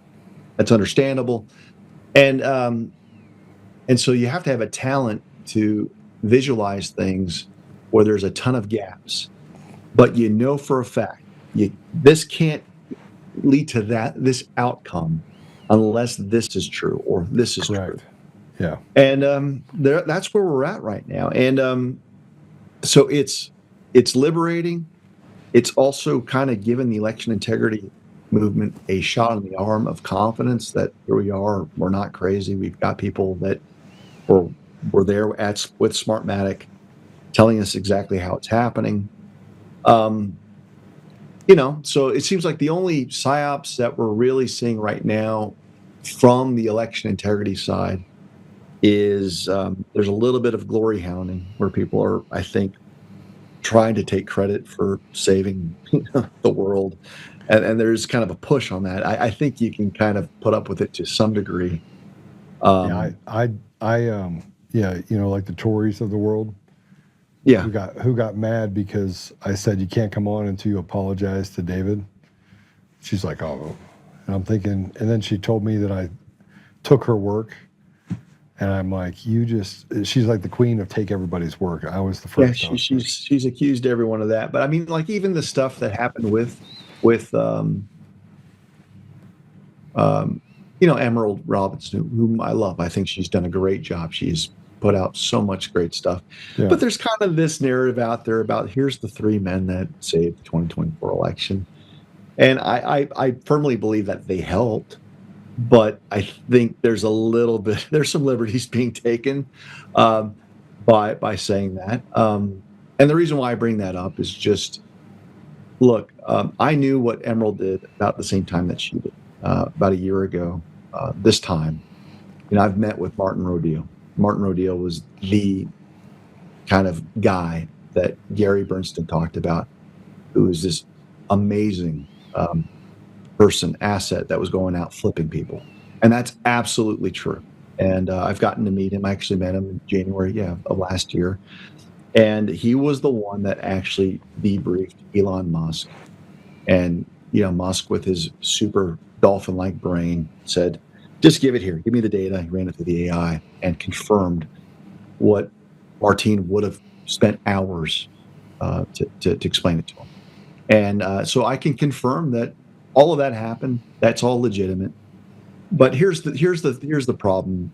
that's understandable. And so you have to have a talent to visualize things where there's a ton of gaps. But you know for a fact, this can't lead to this outcome unless this is true or this is Correct. true. Yeah. And that's where we're at right now. And so it's liberating. It's also kind of given the election integrity movement a shot in the arm of confidence that here we are, we're not crazy. We've got people that were there with Smartmatic telling us exactly how it's happening. So it seems like the only psyops that we're really seeing right now from the election integrity side is there's a little bit of glory hounding where people are, I think, trying to take credit for saving the world. And there's kind of a push on that. I think you can kind of put up with it to some degree. Yeah, like the Tories of the world. Yeah. Who got mad because I said you can't come on until you apologize to David. She's like, oh, and I'm thinking, and then she told me that I took her work, and I'm like, she's like the queen of take everybody's work. I was the first. Yeah, she's accused everyone of that. But I mean, like even the stuff that happened with Emerald Robinson, whom I love. I think she's done a great job. She's put out so much great stuff. Yeah. But there's kind of this narrative out there about here's the three men that saved the 2024 election. And I firmly believe that they helped, but I think there's some liberties being taken by saying that. And the reason why I bring that up is just, look, I knew what Emerald did about the same time that she did, about a year ago. This time, I've met with Martin Rodil. Martin Rodil was the kind of guy that Gary Bernstein talked about, who was this amazing asset that was going out flipping people. And that's absolutely true. And I've gotten to meet him. I actually met him in January, of last year. And he was the one that actually debriefed Elon Musk. And, Musk with his super dolphin-like brain said, just give it here. Give me the data. He ran it through the AI and confirmed what Martine would have spent hours to explain it to him. And so I can confirm that all of that happened. That's all legitimate. But here's the problem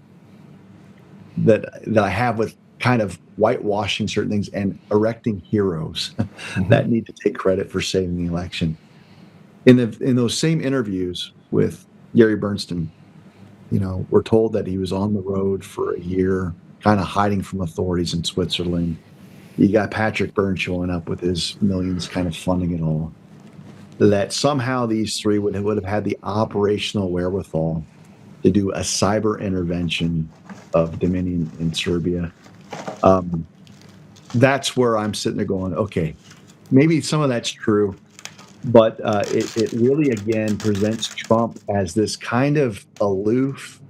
that I have with kind of whitewashing certain things and erecting heroes that need to take credit for saving the election. In those same interviews with Gary Bernstein, we're told that he was on the road for a year, kind of hiding from authorities in Switzerland. You got Patrick Byrne showing up with his millions, kind of funding it all. That somehow these three would have had the operational wherewithal to do a cyber intervention of Dominion in Serbia. That's where I'm sitting there going, okay, maybe some of that's true, but it really, again, presents Trump as this kind of aloof,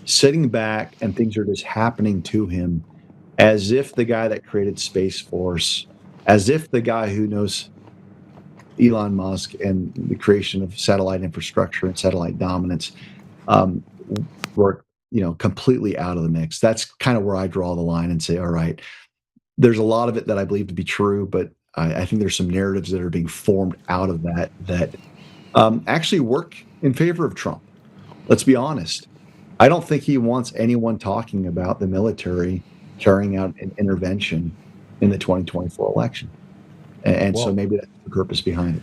sitting back, and things are just happening to him, as if the guy that created Space Force, as if the guy who knows Elon Musk and the creation of satellite infrastructure and satellite dominance were, completely out of the mix. That's kind of where I draw the line and say, all right, there's a lot of it that I believe to be true, but I think there's some narratives that are being formed out of that actually work in favor of Trump. Let's be honest. I don't think he wants anyone talking about the military carrying out an intervention in the 2024 election. And so maybe that's the purpose behind it.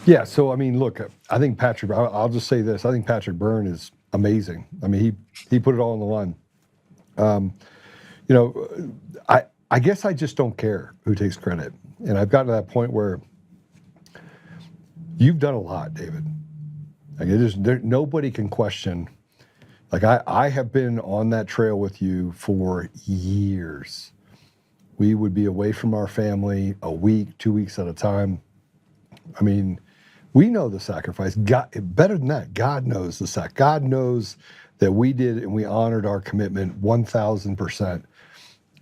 Yeah. So, I mean, look, I think I'll just say this. I think Patrick Byrne is amazing. I mean, he put it all on the line. I guess I just don't care who takes credit. And I've gotten to that point where you've done a lot, David. Like nobody can question. Like I have been on that trail with you for years. We would be away from our family a week, 2 weeks at a time. I mean, we know the sacrifice. God, better than that, God knows the sacrifice. God knows that we did and we honored our commitment 1,000%.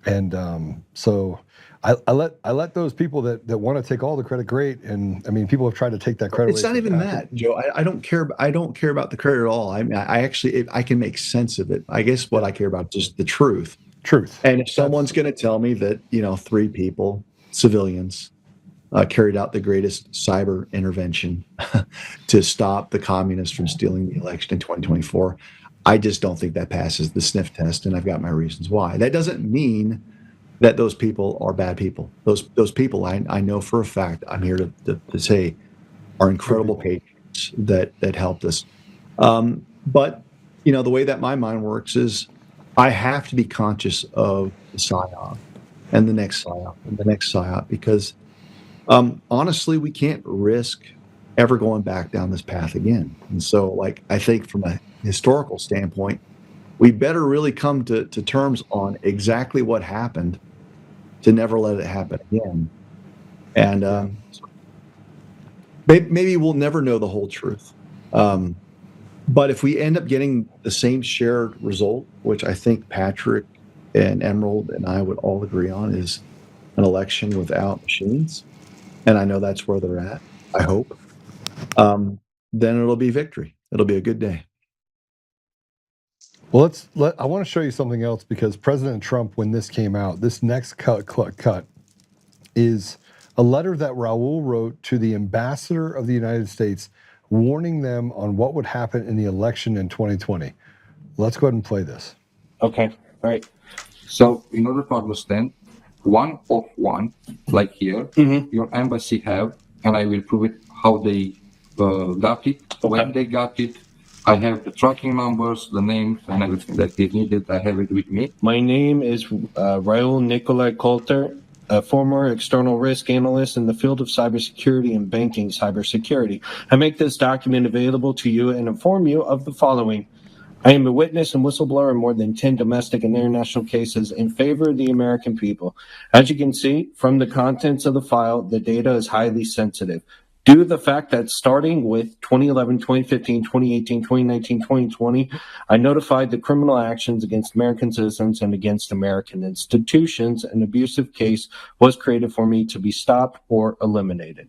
And so I let those people that want to take all the credit, great. And I mean, people have tried to take that credit. It's not even that, Joe. I don't care. I don't care about the credit at all. I mean, I can make sense of it. I guess what I care about is just the truth. And if someone's going to tell me that, 3 people, civilians, carried out the greatest cyber intervention to stop the communists from stealing the election in 2024, I just don't think that passes the sniff test, and I've got my reasons why. That doesn't mean that those people are bad people. Those people, I know for a fact, I'm here to say, are incredible patriots. that helped us. But the way that my mind works is I have to be conscious of the PSYOP and the next PSYOP and the next PSYOP because honestly, we can't risk ever going back down this path again. And so, I think from a historical standpoint, we better really come to terms on exactly what happened to never let it happen again. And maybe we'll never know the whole truth. But if we end up getting the same shared result, which I think Patrick and Emerald and I would all agree on, is an election without machines, and I know that's where they're at, I hope, then it'll be victory. It'll be a good day. Well, I want to show you something else because President Trump, when this came out, this next cut is a letter that Raul wrote to the ambassador of the United States, warning them on what would happen in the election in 2020. Let's go ahead and play this. Okay, all right. So in order to understand, one of one, like here, your embassy have, and I will prove it how they got it, when they got it. I have the tracking numbers, the names, and everything that is needed. I have it with me. My name is Raul Nikolai Coulter, a former external risk analyst in the field of cybersecurity and banking cybersecurity. I make this document available to you and inform you of the following. I am a witness and whistleblower in more than 10 domestic and international cases in favor of the American people. As you can see from the contents of the file, the data is highly sensitive. Due to the fact that starting with 2011, 2015, 2018, 2019, 2020, I notified the criminal actions against American citizens and against American institutions, an abusive case was created for me to be stopped or eliminated.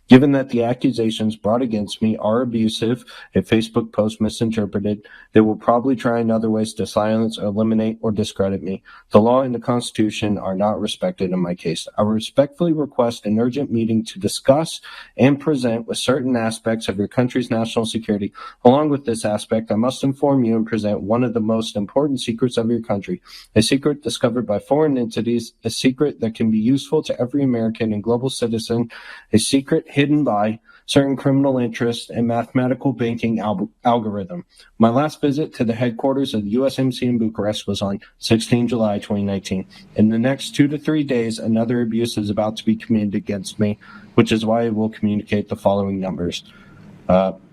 Given that the accusations brought against me are abusive, a Facebook post misinterpreted, they will probably try in other ways to silence, or eliminate, or discredit me. The law and the Constitution are not respected in my case. I respectfully request an urgent meeting to discuss and present with certain aspects of your country's national security. Along with this aspect, I must inform you and present one of the most important secrets of your country, a secret discovered by foreign entities, a secret that can be useful to every American and global citizen, a secret hidden by certain criminal interests and mathematical banking algorithm. My last visit to the headquarters of the USMC in Bucharest was on 16 July 2019. In the next 2 to 3 days, another abuse is about to be committed against me, which is why I will communicate the following numbers.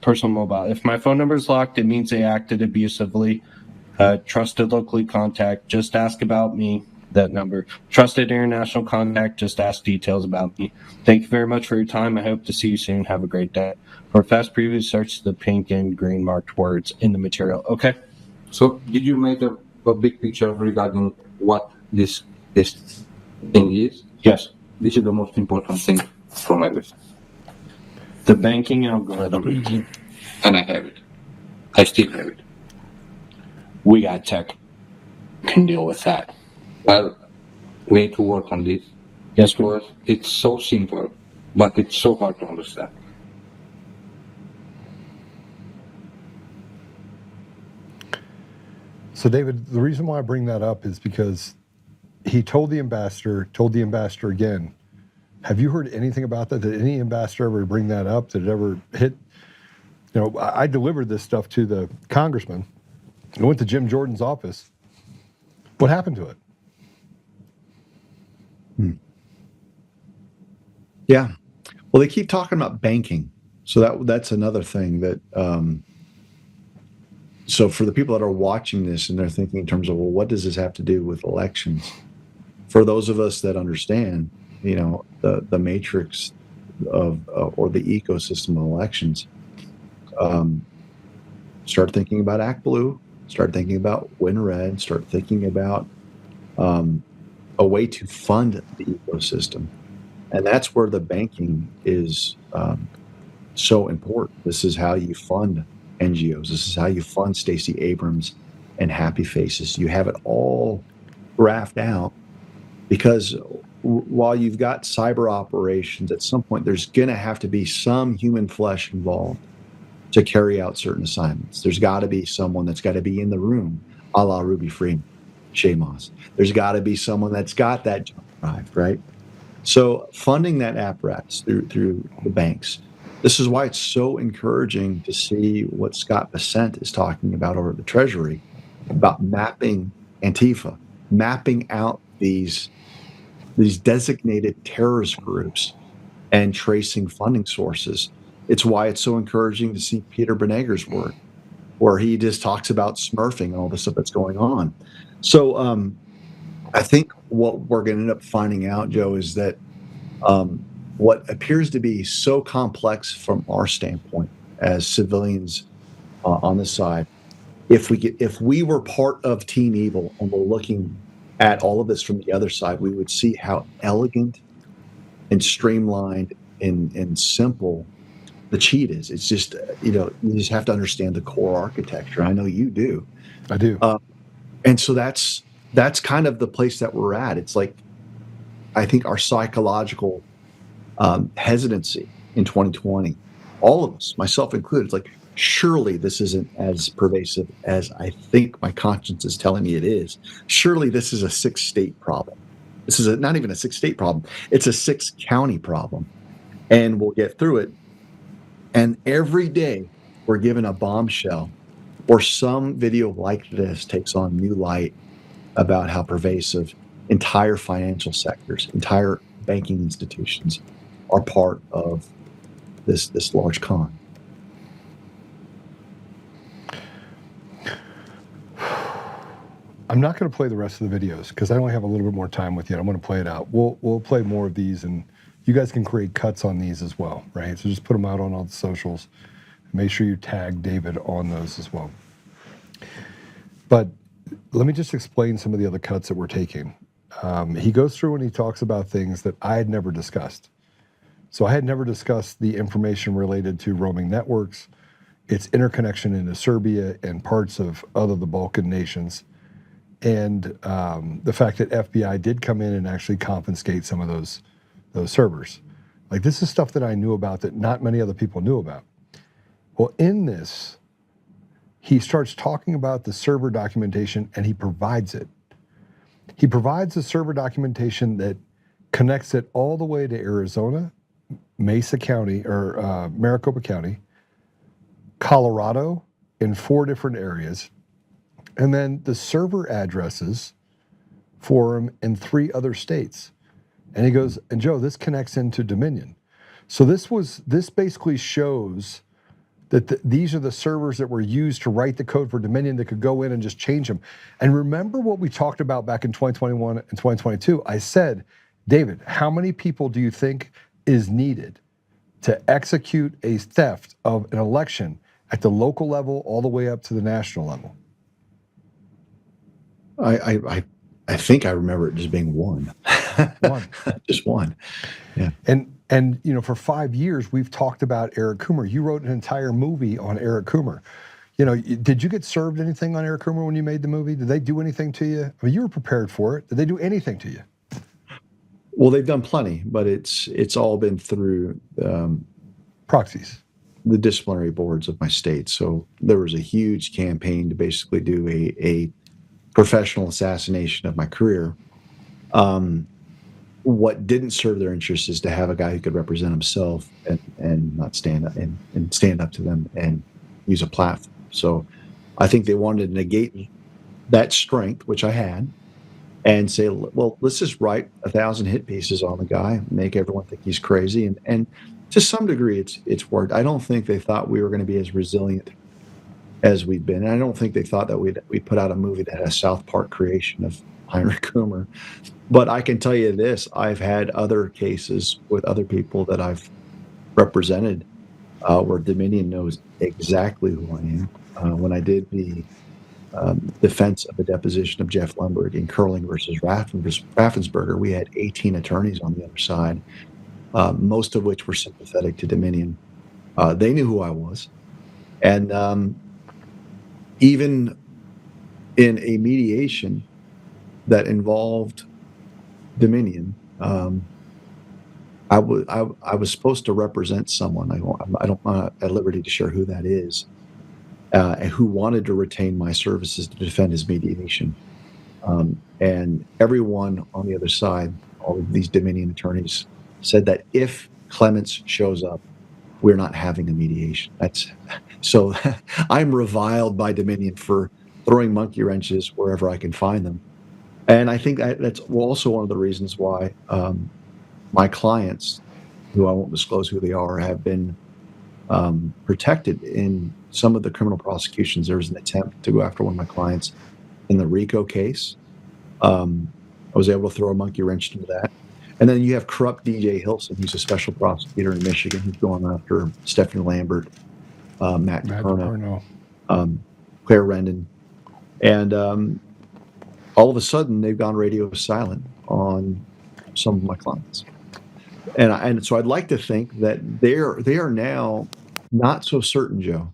Personal mobile. If my phone number is locked, it means they acted abusively. Trusted locally contact, just ask about me. That number. Trusted international contact, just ask details about me. Thank you very much for your time. I hope to see you soon. Have a great day. For a fast preview, search the pink and green marked words in the material. Okay? So did you make a big picture regarding what this thing is? Yes. This is the most important thing from everything. The banking algorithm. And I have it. I still have it. We got tech. Can deal with that. Well, we need to work on this. Yes, because it's so simple, but it's so hard to understand. So, David, the reason why I bring that up is because he told the ambassador again. Have you heard anything about that? Did any ambassador ever bring that up? Did it ever hit? I delivered this stuff to the congressman. I went to Jim Jordan's office. What happened to it? Yeah. Well, they keep talking about banking. So that's another thing that, so for the people that are watching this and they're thinking in terms of, well, what does this have to do with elections? For those of us that understand, the matrix of, or the ecosystem of elections, start thinking about Act Blue, start thinking about Win Red, start thinking about a way to fund the ecosystem. And that's where the banking is so important. This is how you fund NGOs. This is how you fund Stacey Abrams and Happy Faces. You have it all graphed out because while you've got cyber operations, at some point there's going to have to be some human flesh involved to carry out certain assignments. There's got to be someone that's got to be in the room, a la Ruby Freeman, Shay Moss. There's got to be someone that's got that drive, right? So funding that apparatus through the banks This is why it's so encouraging to see what Scott Bessent is talking about over at the Treasury about mapping Antifa, mapping out these designated terrorist groups and tracing funding sources. It's why it's so encouraging to see Peter Beneger's work, where he just talks about smurfing and all the stuff that's going on. So I think what we're going to end up finding out, Joe, is that what appears to be so complex from our standpoint as civilians on this side, if we were part of Team Evil and we're looking at all of this from the other side, we would see how elegant and streamlined and simple the cheat is. It's just, you just have to understand the core architecture. I know you do. I do. And so that's kind of the place that we're at. It's like, I think our psychological hesitancy in 2020, all of us, myself included, it's like, surely this isn't as pervasive as I think my conscience is telling me it is. Surely this is a 6-state problem. This is not even a 6-state problem. It's a 6-county problem. And we'll get through it. And every day we're given a bombshell or some video like this takes on new light about how pervasive entire financial sectors, entire banking institutions are part of this large con. I'm not going to play the rest of the videos because I only have a little bit more time with you. I'm going to play it out. We'll play more of these, and you guys can create cuts on these as well, right? So just put them out on all the socials. Make sure you tag David on those as well. But let me just explain some of the other cuts that we're taking. He goes through and he talks about things that I had never discussed. So I had never discussed the information related to roaming networks, its interconnection into Serbia and parts of the Balkan nations, and the fact that FBI did come in and actually confiscate some of those servers. Like, this is stuff that I knew about that not many other people knew about. Well, in this, he starts talking about the server documentation, and he provides it. He provides the server documentation that connects it all the way to Arizona, Mesa County, or Maricopa County, Colorado, in 4 different areas, and then the server addresses for them in 3 other states. And he goes, and Joe, this connects into Dominion. So this basically shows that these are the servers that were used to write the code for Dominion that could go in and just change them. And remember what we talked about back in 2021 and 2022? I said, David, how many people do you think is needed to execute a theft of an election at the local level all the way up to the national level? I think I remember it just being one. Just one. Yeah. And for 5 years we've talked about Eric Coomer. You wrote an entire movie on Eric Coomer. Did you get served anything on Eric Coomer when you made the movie? Did they do anything to you? I mean, you were prepared for it. Did they do anything to you? Well, they've done plenty, but it's all been through proxies, the disciplinary boards of my state. So there was a huge campaign to basically do a professional assassination of my career. What didn't serve their interests is to have a guy who could represent himself and not stand up and stand up to them and use a platform. So I think they wanted to negate that strength, which I had, and say, well, let's just write 1,000 hit pieces on the guy, make everyone think he's crazy. And to some degree, it's worked. I don't think they thought we were going to be as resilient as we've been. And I don't think they thought that we'd put out a movie that had a South Park creation of Heinrich Coomer. But I can tell you this, I've had other cases with other people that I've represented where Dominion knows exactly who I am. When I did the defense of the deposition of Jeff Lundberg in Curling versus Raffensperger, we had 18 attorneys on the other side, most of which were sympathetic to Dominion. They knew who I was. And even in a mediation that involved Dominion, I was supposed to represent someone. I don't want at liberty to share who that is, and who wanted to retain my services to defend his mediation. And everyone on the other side, all of these Dominion attorneys, said that if Clements shows up, we're not having a mediation. That's so I'm reviled by Dominion for throwing monkey wrenches wherever I can find them. And I think that's also one of the reasons why my clients, who I won't disclose who they are, have been protected in some of the criminal prosecutions. There was an attempt to go after one of my clients in the RICO case. I was able to throw a monkey wrench into that. And then you have corrupt DJ Hilson, who's a special prosecutor in Michigan, who's going after Stephanie Lambert, Matt DePerno, Claire Rendon. And all of a sudden, they've gone radio silent on some of my clients. And so I'd like to think that they are now not so certain, Joe,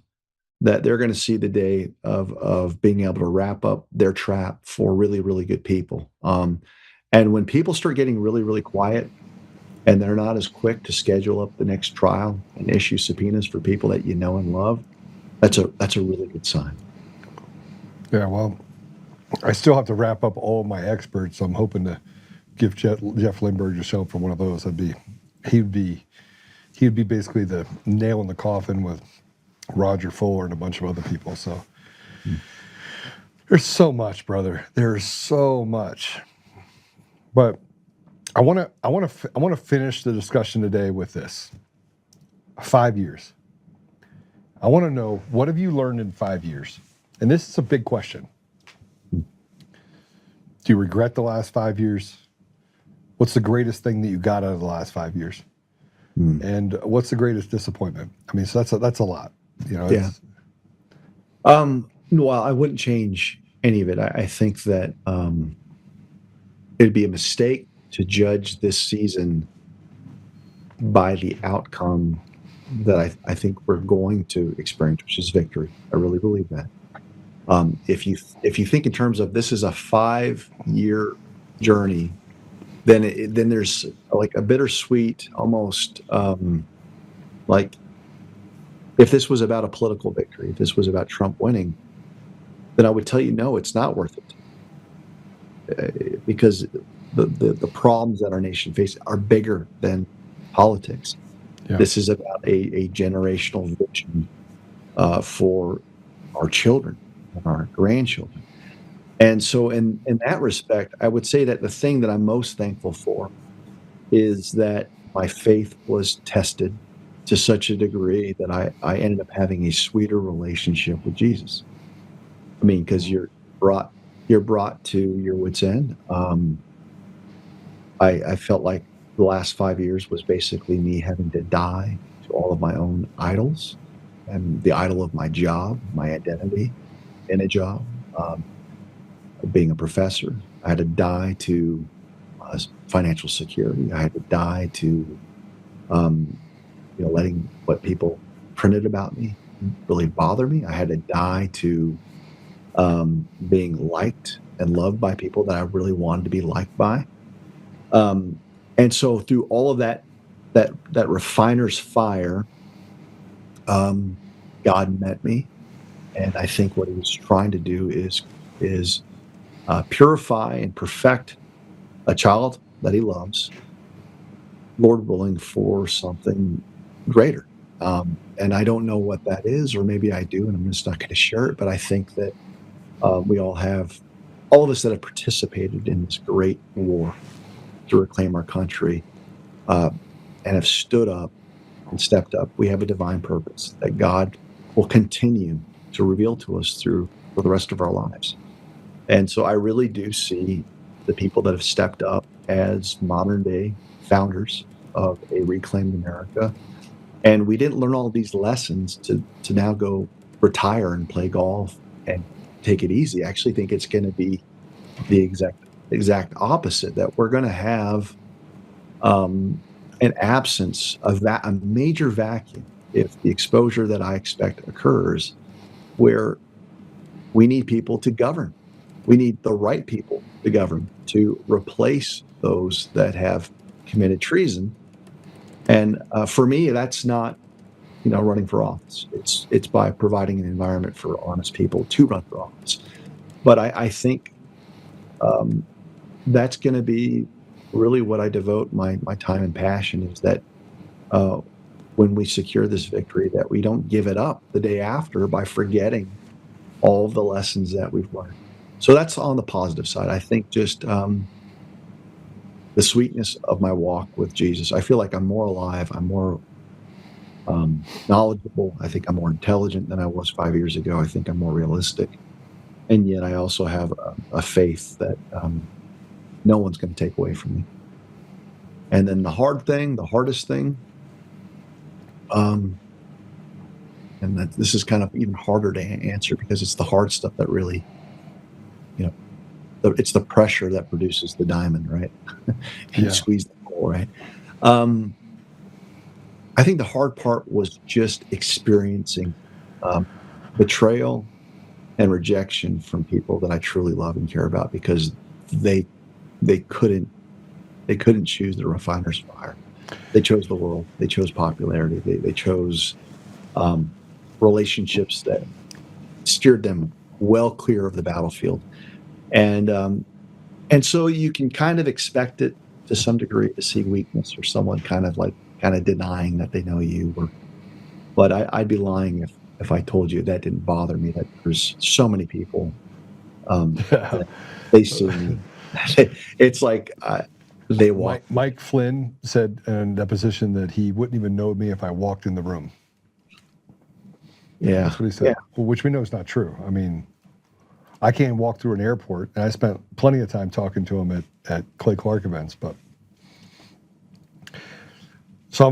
that they're going to see the day of being able to wrap up their trap for really, really good people. And when people start getting really, really quiet and they're not as quick to schedule up the next trial and issue subpoenas for people that you know and love, that's a really good sign. Yeah, well, I still have to wrap up all my experts. So I'm hoping to give Jeff Lindbergh a show for one of those. He'd be basically the nail in the coffin with Roger Fuller and a bunch of other people. So there's so much, brother. There's so much. But I want to finish the discussion today with this. 5 years. I want to know, what have you learned in 5 years? And this is a big question. Do you regret the last 5 years? What's the greatest thing that you got out of the last 5 years? And what's the greatest disappointment? I mean, so that's a lot. You know. Yeah. Well, I wouldn't change any of it. I think that it'd be a mistake to judge this season by the outcome that I think we're going to experience, which is victory. I really believe that. If you think in terms of this is a 5-year journey, then there's like a bittersweet, almost like if this was about a political victory, if this was about Trump winning, then I would tell you, no, it's not worth it, because the problems that our nation faces are bigger than politics. Yeah. This is about a generational vision for our children and our grandchildren. And so in that respect, I would say that the thing that I'm most thankful for is that my faith was tested to such a degree that I ended up having a sweeter relationship with Jesus. I mean, because you're brought to your wit's end. I felt like the last 5 years was basically me having to die to all of my own idols and the idol of my job, my identity in a job. Being a professor, I had to die to financial security. I had to die to, letting what people printed about me really bother me. I had to die to being liked and loved by people that I really wanted to be liked by. And so through all of that refiner's fire, God met me, and I think what He was trying to do is purify and perfect a child that He loves, Lord willing, for something greater. And I don't know what that is, or maybe I do, and I'm just not going to share it. But I think that we all of us that have participated in this great war to reclaim our country and have stood up and stepped up, we have a divine purpose that God will continue to reveal to us for the rest of our lives. And so I really do see the people that have stepped up as modern day founders of a reclaimed America. And we didn't learn all these lessons to now go retire and play golf and take it easy. I actually think it's going to be the exact opposite, that we're going to have an absence of a major vacuum if the exposure that I expect occurs, where we need people to govern. We need the right people to govern, to replace those that have committed treason. And for me, that's not, running for office. It's by providing an environment for honest people to run for office. But I think that's going to be really what I devote my time and passion, is that when we secure this victory, that we don't give it up the day after by forgetting all of the lessons that we've learned. So that's on the positive side. I think just the sweetness of my walk with Jesus. I feel like I'm more alive. I'm more knowledgeable. I think I'm more intelligent than I was 5 years ago. I think I'm more realistic. And yet I also have a faith that no one's going to take away from me. And then the hardest thing, and this is kind of even harder to answer because it's the hard stuff that really, it's the pressure that produces the diamond, right? You squeeze the coal, right? I think the hard part was just experiencing betrayal and rejection from people that I truly love and care about, because they couldn't choose the refiner's fire. They chose the world. They chose popularity. They chose relationships that steered them well clear of the battlefield. And so you can kind of expect it to some degree to see weakness, or someone kind of denying that they know you. But I'd be lying if I told you that didn't bother me, that there's so many people, they see me. It's like they walk. Mike Flynn said in deposition that he wouldn't even know me if I walked in the room. Yeah. That's what he said. Yeah. Well, which we know is not true. I mean, I can't walk through an airport, and I spent plenty of time talking to him at Clay Clark events. But so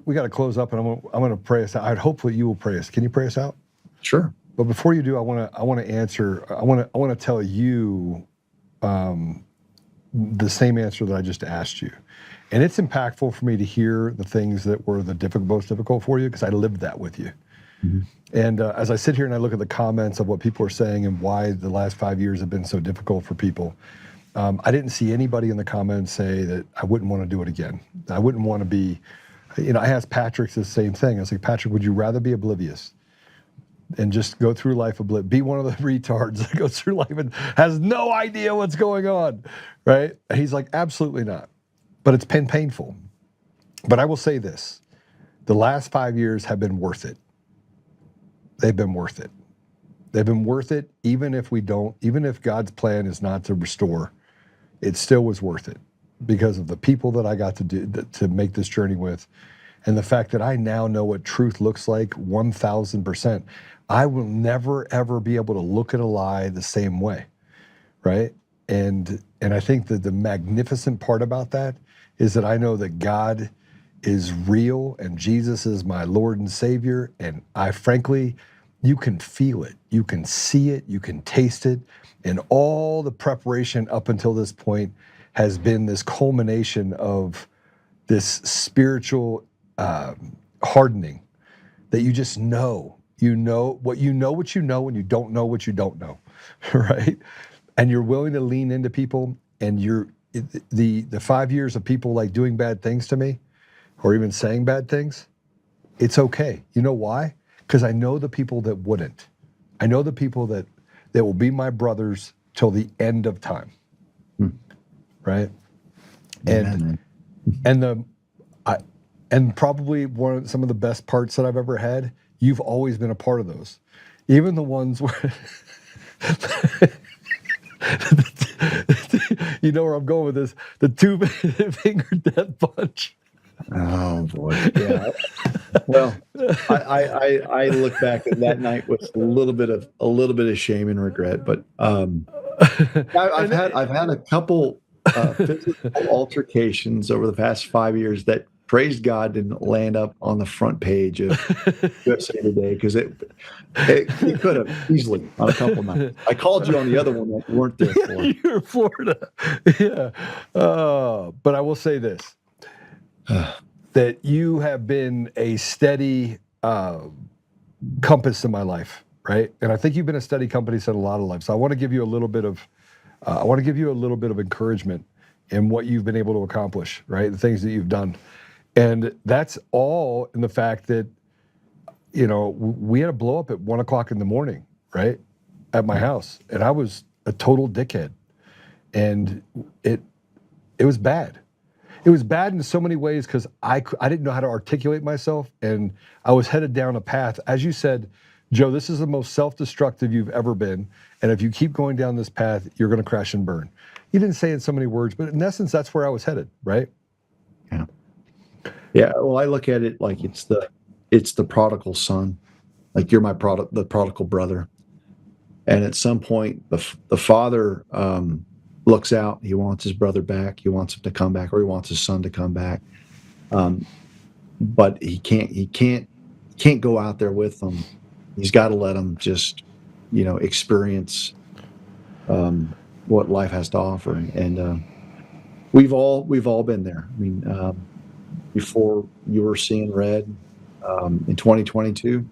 we got to close up, and I'm gonna pray us out. Hopefully you will pray us. Can you pray us out? Sure. But before you do, I want to answer. I want to tell you the same answer that I just asked you, and it's impactful for me to hear the things that were the most difficult for you, because I lived that with you. Mm-hmm. And as I sit here and I look at the comments of what people are saying and why the last 5 years have been so difficult for people, I didn't see anybody in the comments say that I wouldn't want to do it again. I wouldn't want to be, I asked Patrick the same thing. I was like, Patrick, would you rather be oblivious and just go through life be one of the retards that goes through life and has no idea what's going on, right? And he's like, absolutely not. But it's been painful. But I will say this, the last 5 years have been worth it. They've been worth it. They've been worth it, even if God's plan is not to restore, it still was worth it, because of the people that I got to make this journey with, and the fact that I now know what truth looks like 1,000%. I will never, ever be able to look at a lie the same way, right? And I think that the magnificent part about that is that I know that God is real and Jesus is my Lord and Savior. And frankly, you can feel it, you can see it, you can taste it. And all the preparation up until this point has been this culmination of this spiritual hardening that you just know. You know what you know and you don't know what you don't know, right? And you're willing to lean into people, and the 5 years of people like doing bad things to me, or even saying bad things, it's okay. You know why? Because I know the people that wouldn't. I know the people that will be my brothers till the end of time, right? Amen. And probably some of the best parts that I've ever had, you've always been a part of those. Even the ones where, you know where I'm going with this, the two-finger death punch. Oh boy! Yeah. Well, I look back at that night with a little bit of shame and regret, but I've had a couple physical altercations over the past 5 years that, praise God, didn't land up on the front page of USA Today, because it could have easily on a couple nights. I called you on the other one that you weren't there for. You were in Florida, yeah. But I will say this. That you have been a steady compass in my life, right? And I think you've been a steady compass in a lot of lives. So I want to give you a little bit of, encouragement in what you've been able to accomplish, right? The things that you've done, and that's all in the fact that, we had a blow up at 1 o'clock in the morning, right, at my house, and I was a total dickhead, and it was bad. it was bad in so many ways because I didn't know how to articulate myself, and I was headed down a path. As you said, Joe, this is the most self-destructive you've ever been, and if you keep going down this path, you're going to crash and burn. You didn't say it in so many words, but in essence, that's where I was headed, right? Yeah. Yeah. Well, I look at it like it's the prodigal son. Like you're the prodigal brother. And at some point, the father looks out. He wants his brother back. He wants him to come back, or he wants his son to come back. But he can't go out there with them. He's got to let them just, experience what life has to offer. And we've all been there. I mean, before you were seeing red in 2022.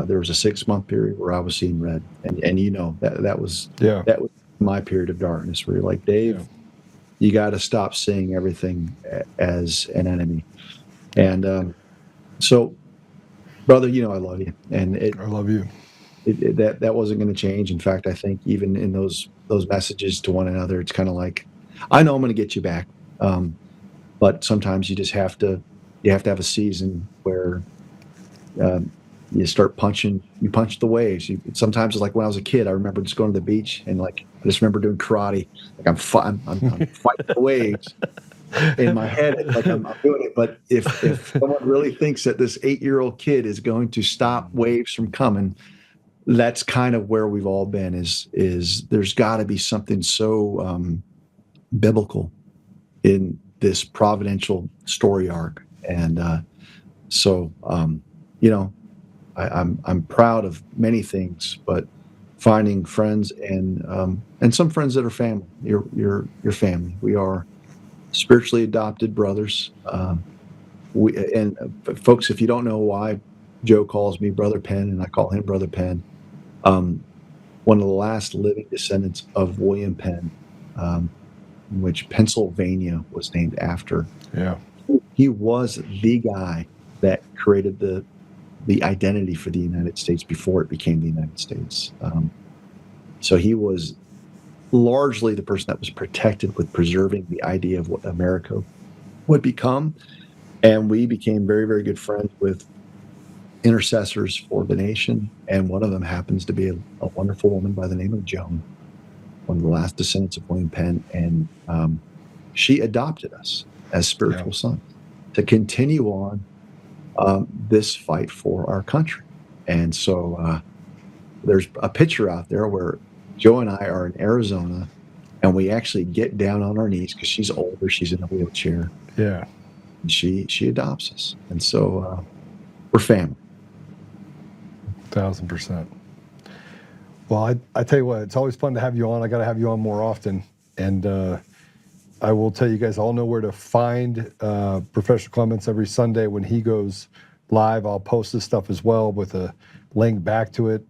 There was a 6-month period where I was seeing red, and that was my period of darkness, where you're like, Dave, you got to stop seeing everything as an enemy. And so, brother, I love you, and I love you. That wasn't going to change. In fact, I think even in those messages to one another, it's kind of like, I know I'm going to get you back, but sometimes you just have to have a season where you start punching the waves. Sometimes it's like when I was a kid, I remember just going to the beach and I just remember doing karate. Like I'm fighting the waves in my head. It's like I'm doing it. But if someone really thinks that this 8-year-old kid is going to stop waves from coming, that's kind of where we've all been. Is there's got to be something so biblical in this providential story arc, and I'm proud of many things, but finding friends and some friends that are family. Your family. We are spiritually adopted brothers. Folks, if you don't know why Joe calls me Brother Penn and I call him Brother Penn, one of the last living descendants of William Penn, which Pennsylvania was named after. Yeah, he was the guy that created the identity for the United States before it became the United States. So he was largely the person that was protected with preserving the idea of what America would become. And we became very, very good friends with intercessors for the nation. And one of them happens to be a wonderful woman by the name of Joan, one of the last descendants of William Penn. And she adopted us as spiritual sons to continue on this fight for our country. And so there's a picture out there where Joe and I are in Arizona, and we actually get down on our knees because she's older, she's in a wheelchair. Yeah. And she adopts us. And so we're family. 1,000%. Well, I tell you what, it's always fun to have you on. I got to have you on more often. And I will tell you guys all know where to find Professor Clements every Sunday when he goes live. I'll post this stuff as well with a link back to it.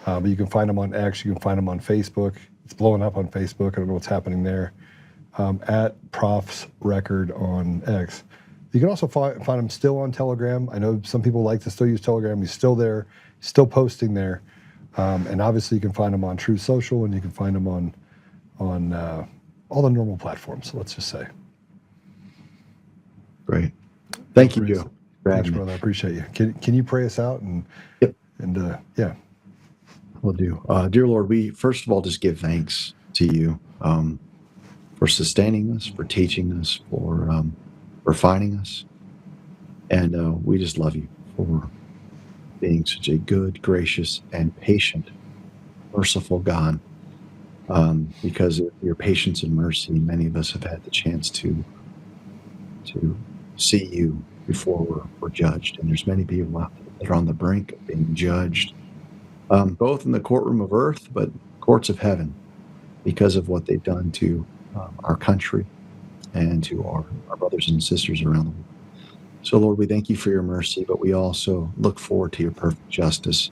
But you can find him on X. You can find him on Facebook. It's blowing up on Facebook. I don't know what's happening there. At Prof's Record on X. You can also find him still on Telegram. I know some people like to still use Telegram. He's still there, still posting there. And obviously you can find him on True Social, and you can find him on all the normal platforms, let's just say. Great. Thank you, Joe. Thanks, brother. I appreciate you. Can you pray us out? Yep. And yeah. Will do. Dear Lord, we first of all just give thanks to you for sustaining us, for teaching us, for refining us. And we just love you for being such a good, gracious, and patient, merciful God. Because of your patience and mercy, many of us have had the chance to see you before we're judged. And there's many people out there that are on the brink of being judged, both in the courtroom of earth, but courts of heaven, because of what they've done to our country and to our brothers and sisters around the world. So, Lord, we thank you for your mercy, but we also look forward to your perfect justice,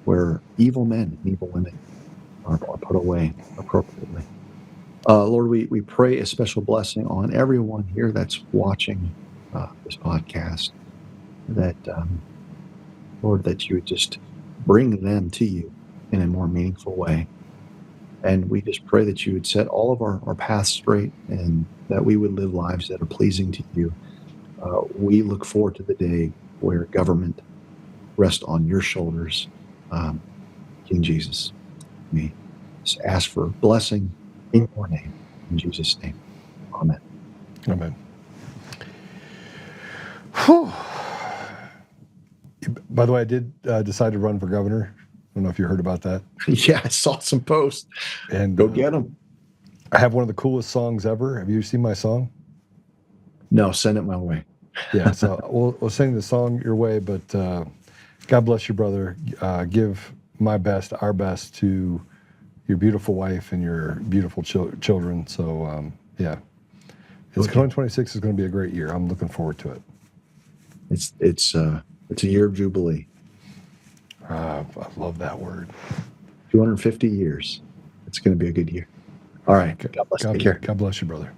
where evil men and evil women are put away appropriately. Lord, we pray a special blessing on everyone here that's watching this podcast, that, Lord, that you would just bring them to you in a more meaningful way. And we just pray that you would set all of our paths straight and that we would live lives that are pleasing to you. We look forward to the day where government rests on your shoulders. King Jesus, we just ask for blessing in your name. In Jesus' name, amen. Amen. Whew. By the way, I did decide to run for governor. I don't know if you heard about that. Yeah, I saw some posts. And Go get them. I have one of the coolest songs ever. Have you seen my song? No, send it my way. Yeah, so we'll sing the song your way, but God bless you, brother. Give my best, our best to your beautiful wife and your beautiful children. So, yeah. It's 2026 is going to be a great year. I'm looking forward to it. It's a year of Jubilee. I love that word. 250 years. It's going to be a good year. All right. God bless. Take care. God bless you, brother.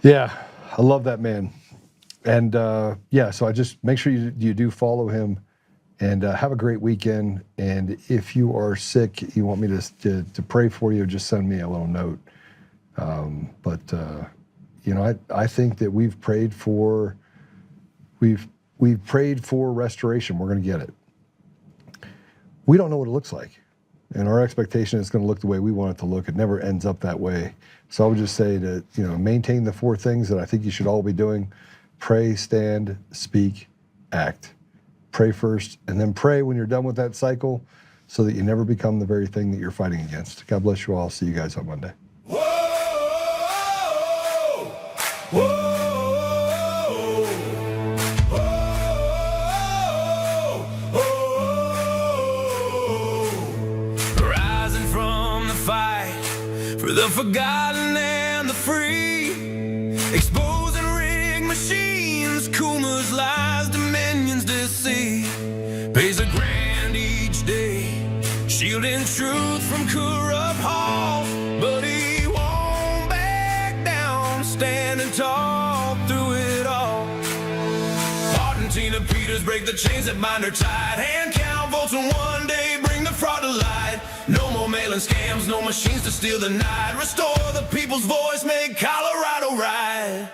Yeah, I love that man. And yeah, so I just make sure you do follow him and have a great weekend. And if you are sick, you want me to pray for you, just send me a little note. But you know, I think that we've prayed for restoration. We're going to get it. We don't know what it looks like. And our expectation is going to look the way we want it to look. It never ends up that way. So I would just say to, maintain the 4 things that I think you should all be doing. Pray, stand, speak, act. Pray first, and then pray when you're done with that cycle so that you never become the very thing that you're fighting against. God bless you all. See you guys on Monday. The forgotten and the free, exposing rigged machines, Kuma's lies, dominions deceit, pays a grand each day, shielding truth from corrupt halls, but he won't back down, standing tall through it all. Argentina Peters break the chains that bind her tight, hand count votes and one day bring the fraud to light. No more mailing scams, no machines to steal the night. Restore the people's voice, make Colorado right.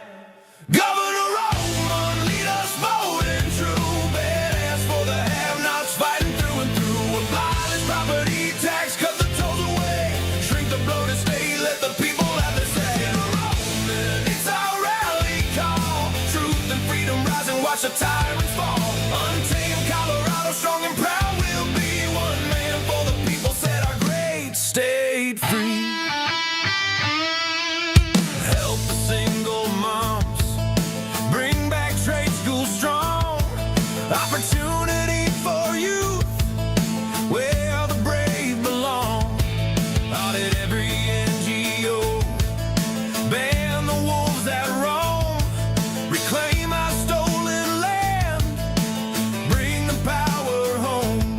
Governor Oltmann, lead us bold and true. Badass for the have-nots, fighting through and through. Abolish property tax, cut the tolls away. Shrink the bloated state, let the people have their say. Oltmann, it's our rally call. Truth and freedom rise and watch the tyrants fall. Untamed Colorado, strong and proud. We'll be one man for the people. Set our great state free. Help the single moms. Bring back trade school strong. Opportunity for youth. Where the brave belong. Audit every NGO. Ban the wolves that roam. Reclaim our stolen land. Bring the power home.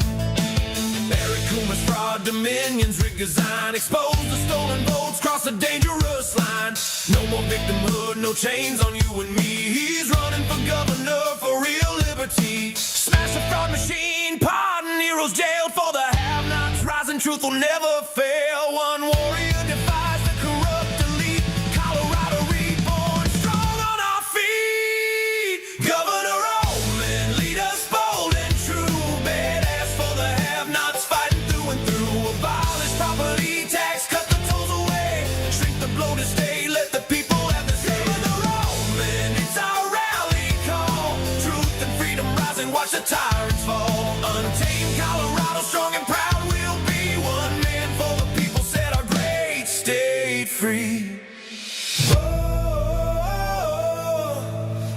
Eric Kuma's fraud, dominions, rig design. Expose the stolen votes, cross a dangerous line. No more victimhood, no chains on you and me. He's running for governor for real liberty. Smash the fraud machine, pardon heroes jailed. For the have-nots, rising truth will never fail. One warrior defies the corrupt elite. Colorado reborn, strong on our feet. Governor Oltmann, lead us bold and true. Badass for the have-nots, fighting through and through. Abolish property tax, cut the tolls away. Shrink the bloated state, let the people have the say. Governor Oltmann, it's our rally call. Truth and freedom rise and watch the tyrants fall. Untamed Colorado, strong and proud. We'll be one man for the people. Set our great state free. Whoa,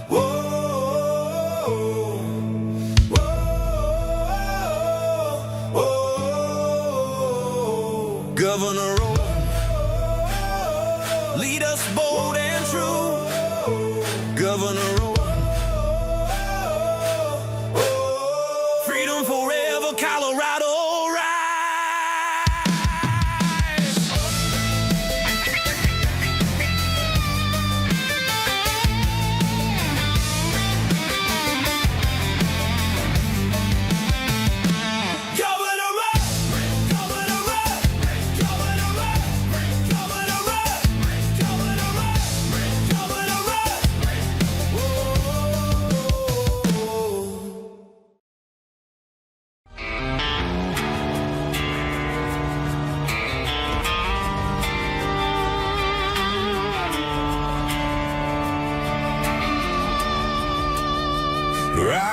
whoa, whoa, whoa. Governor Raul, lead us bold and true. Governor Raul, freedom forever, Colorado rise. Governor Raul,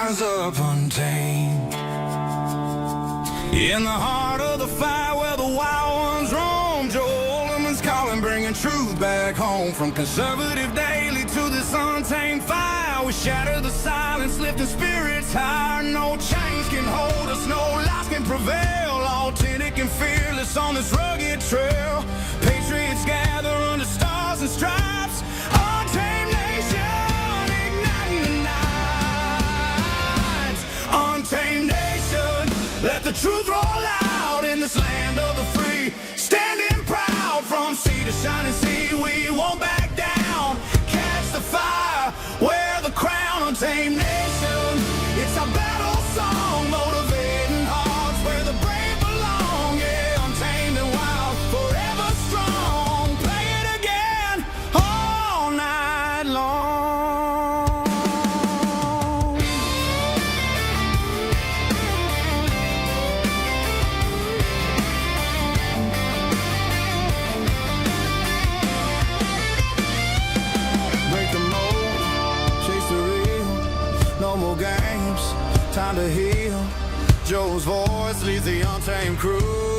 rise up untamed. In the heart of the fire where the wild ones roam, Joe Oltmann's calling, bringing truth back home. From conservative daily to this untamed fire, we shatter the silence, lifting spirits higher. No chains can hold us, no lies can prevail. Authentic and fearless on this rugged trail. Patriots gather under stars and stripes. Untamed nation, igniting the night. Untamed nation, let the truth roll out in this land of the free. Standing proud from sea to shining sea, we won't back down. Catch the fire, wear the crown. Untamed nation, it's our battle song, motivating hearts where the brave belong. Yeah, untamed and wild, forever strong. Play it again all night long. Break the mold, chase the real. No more games, time to heal. Joe's voice leads the untamed crew.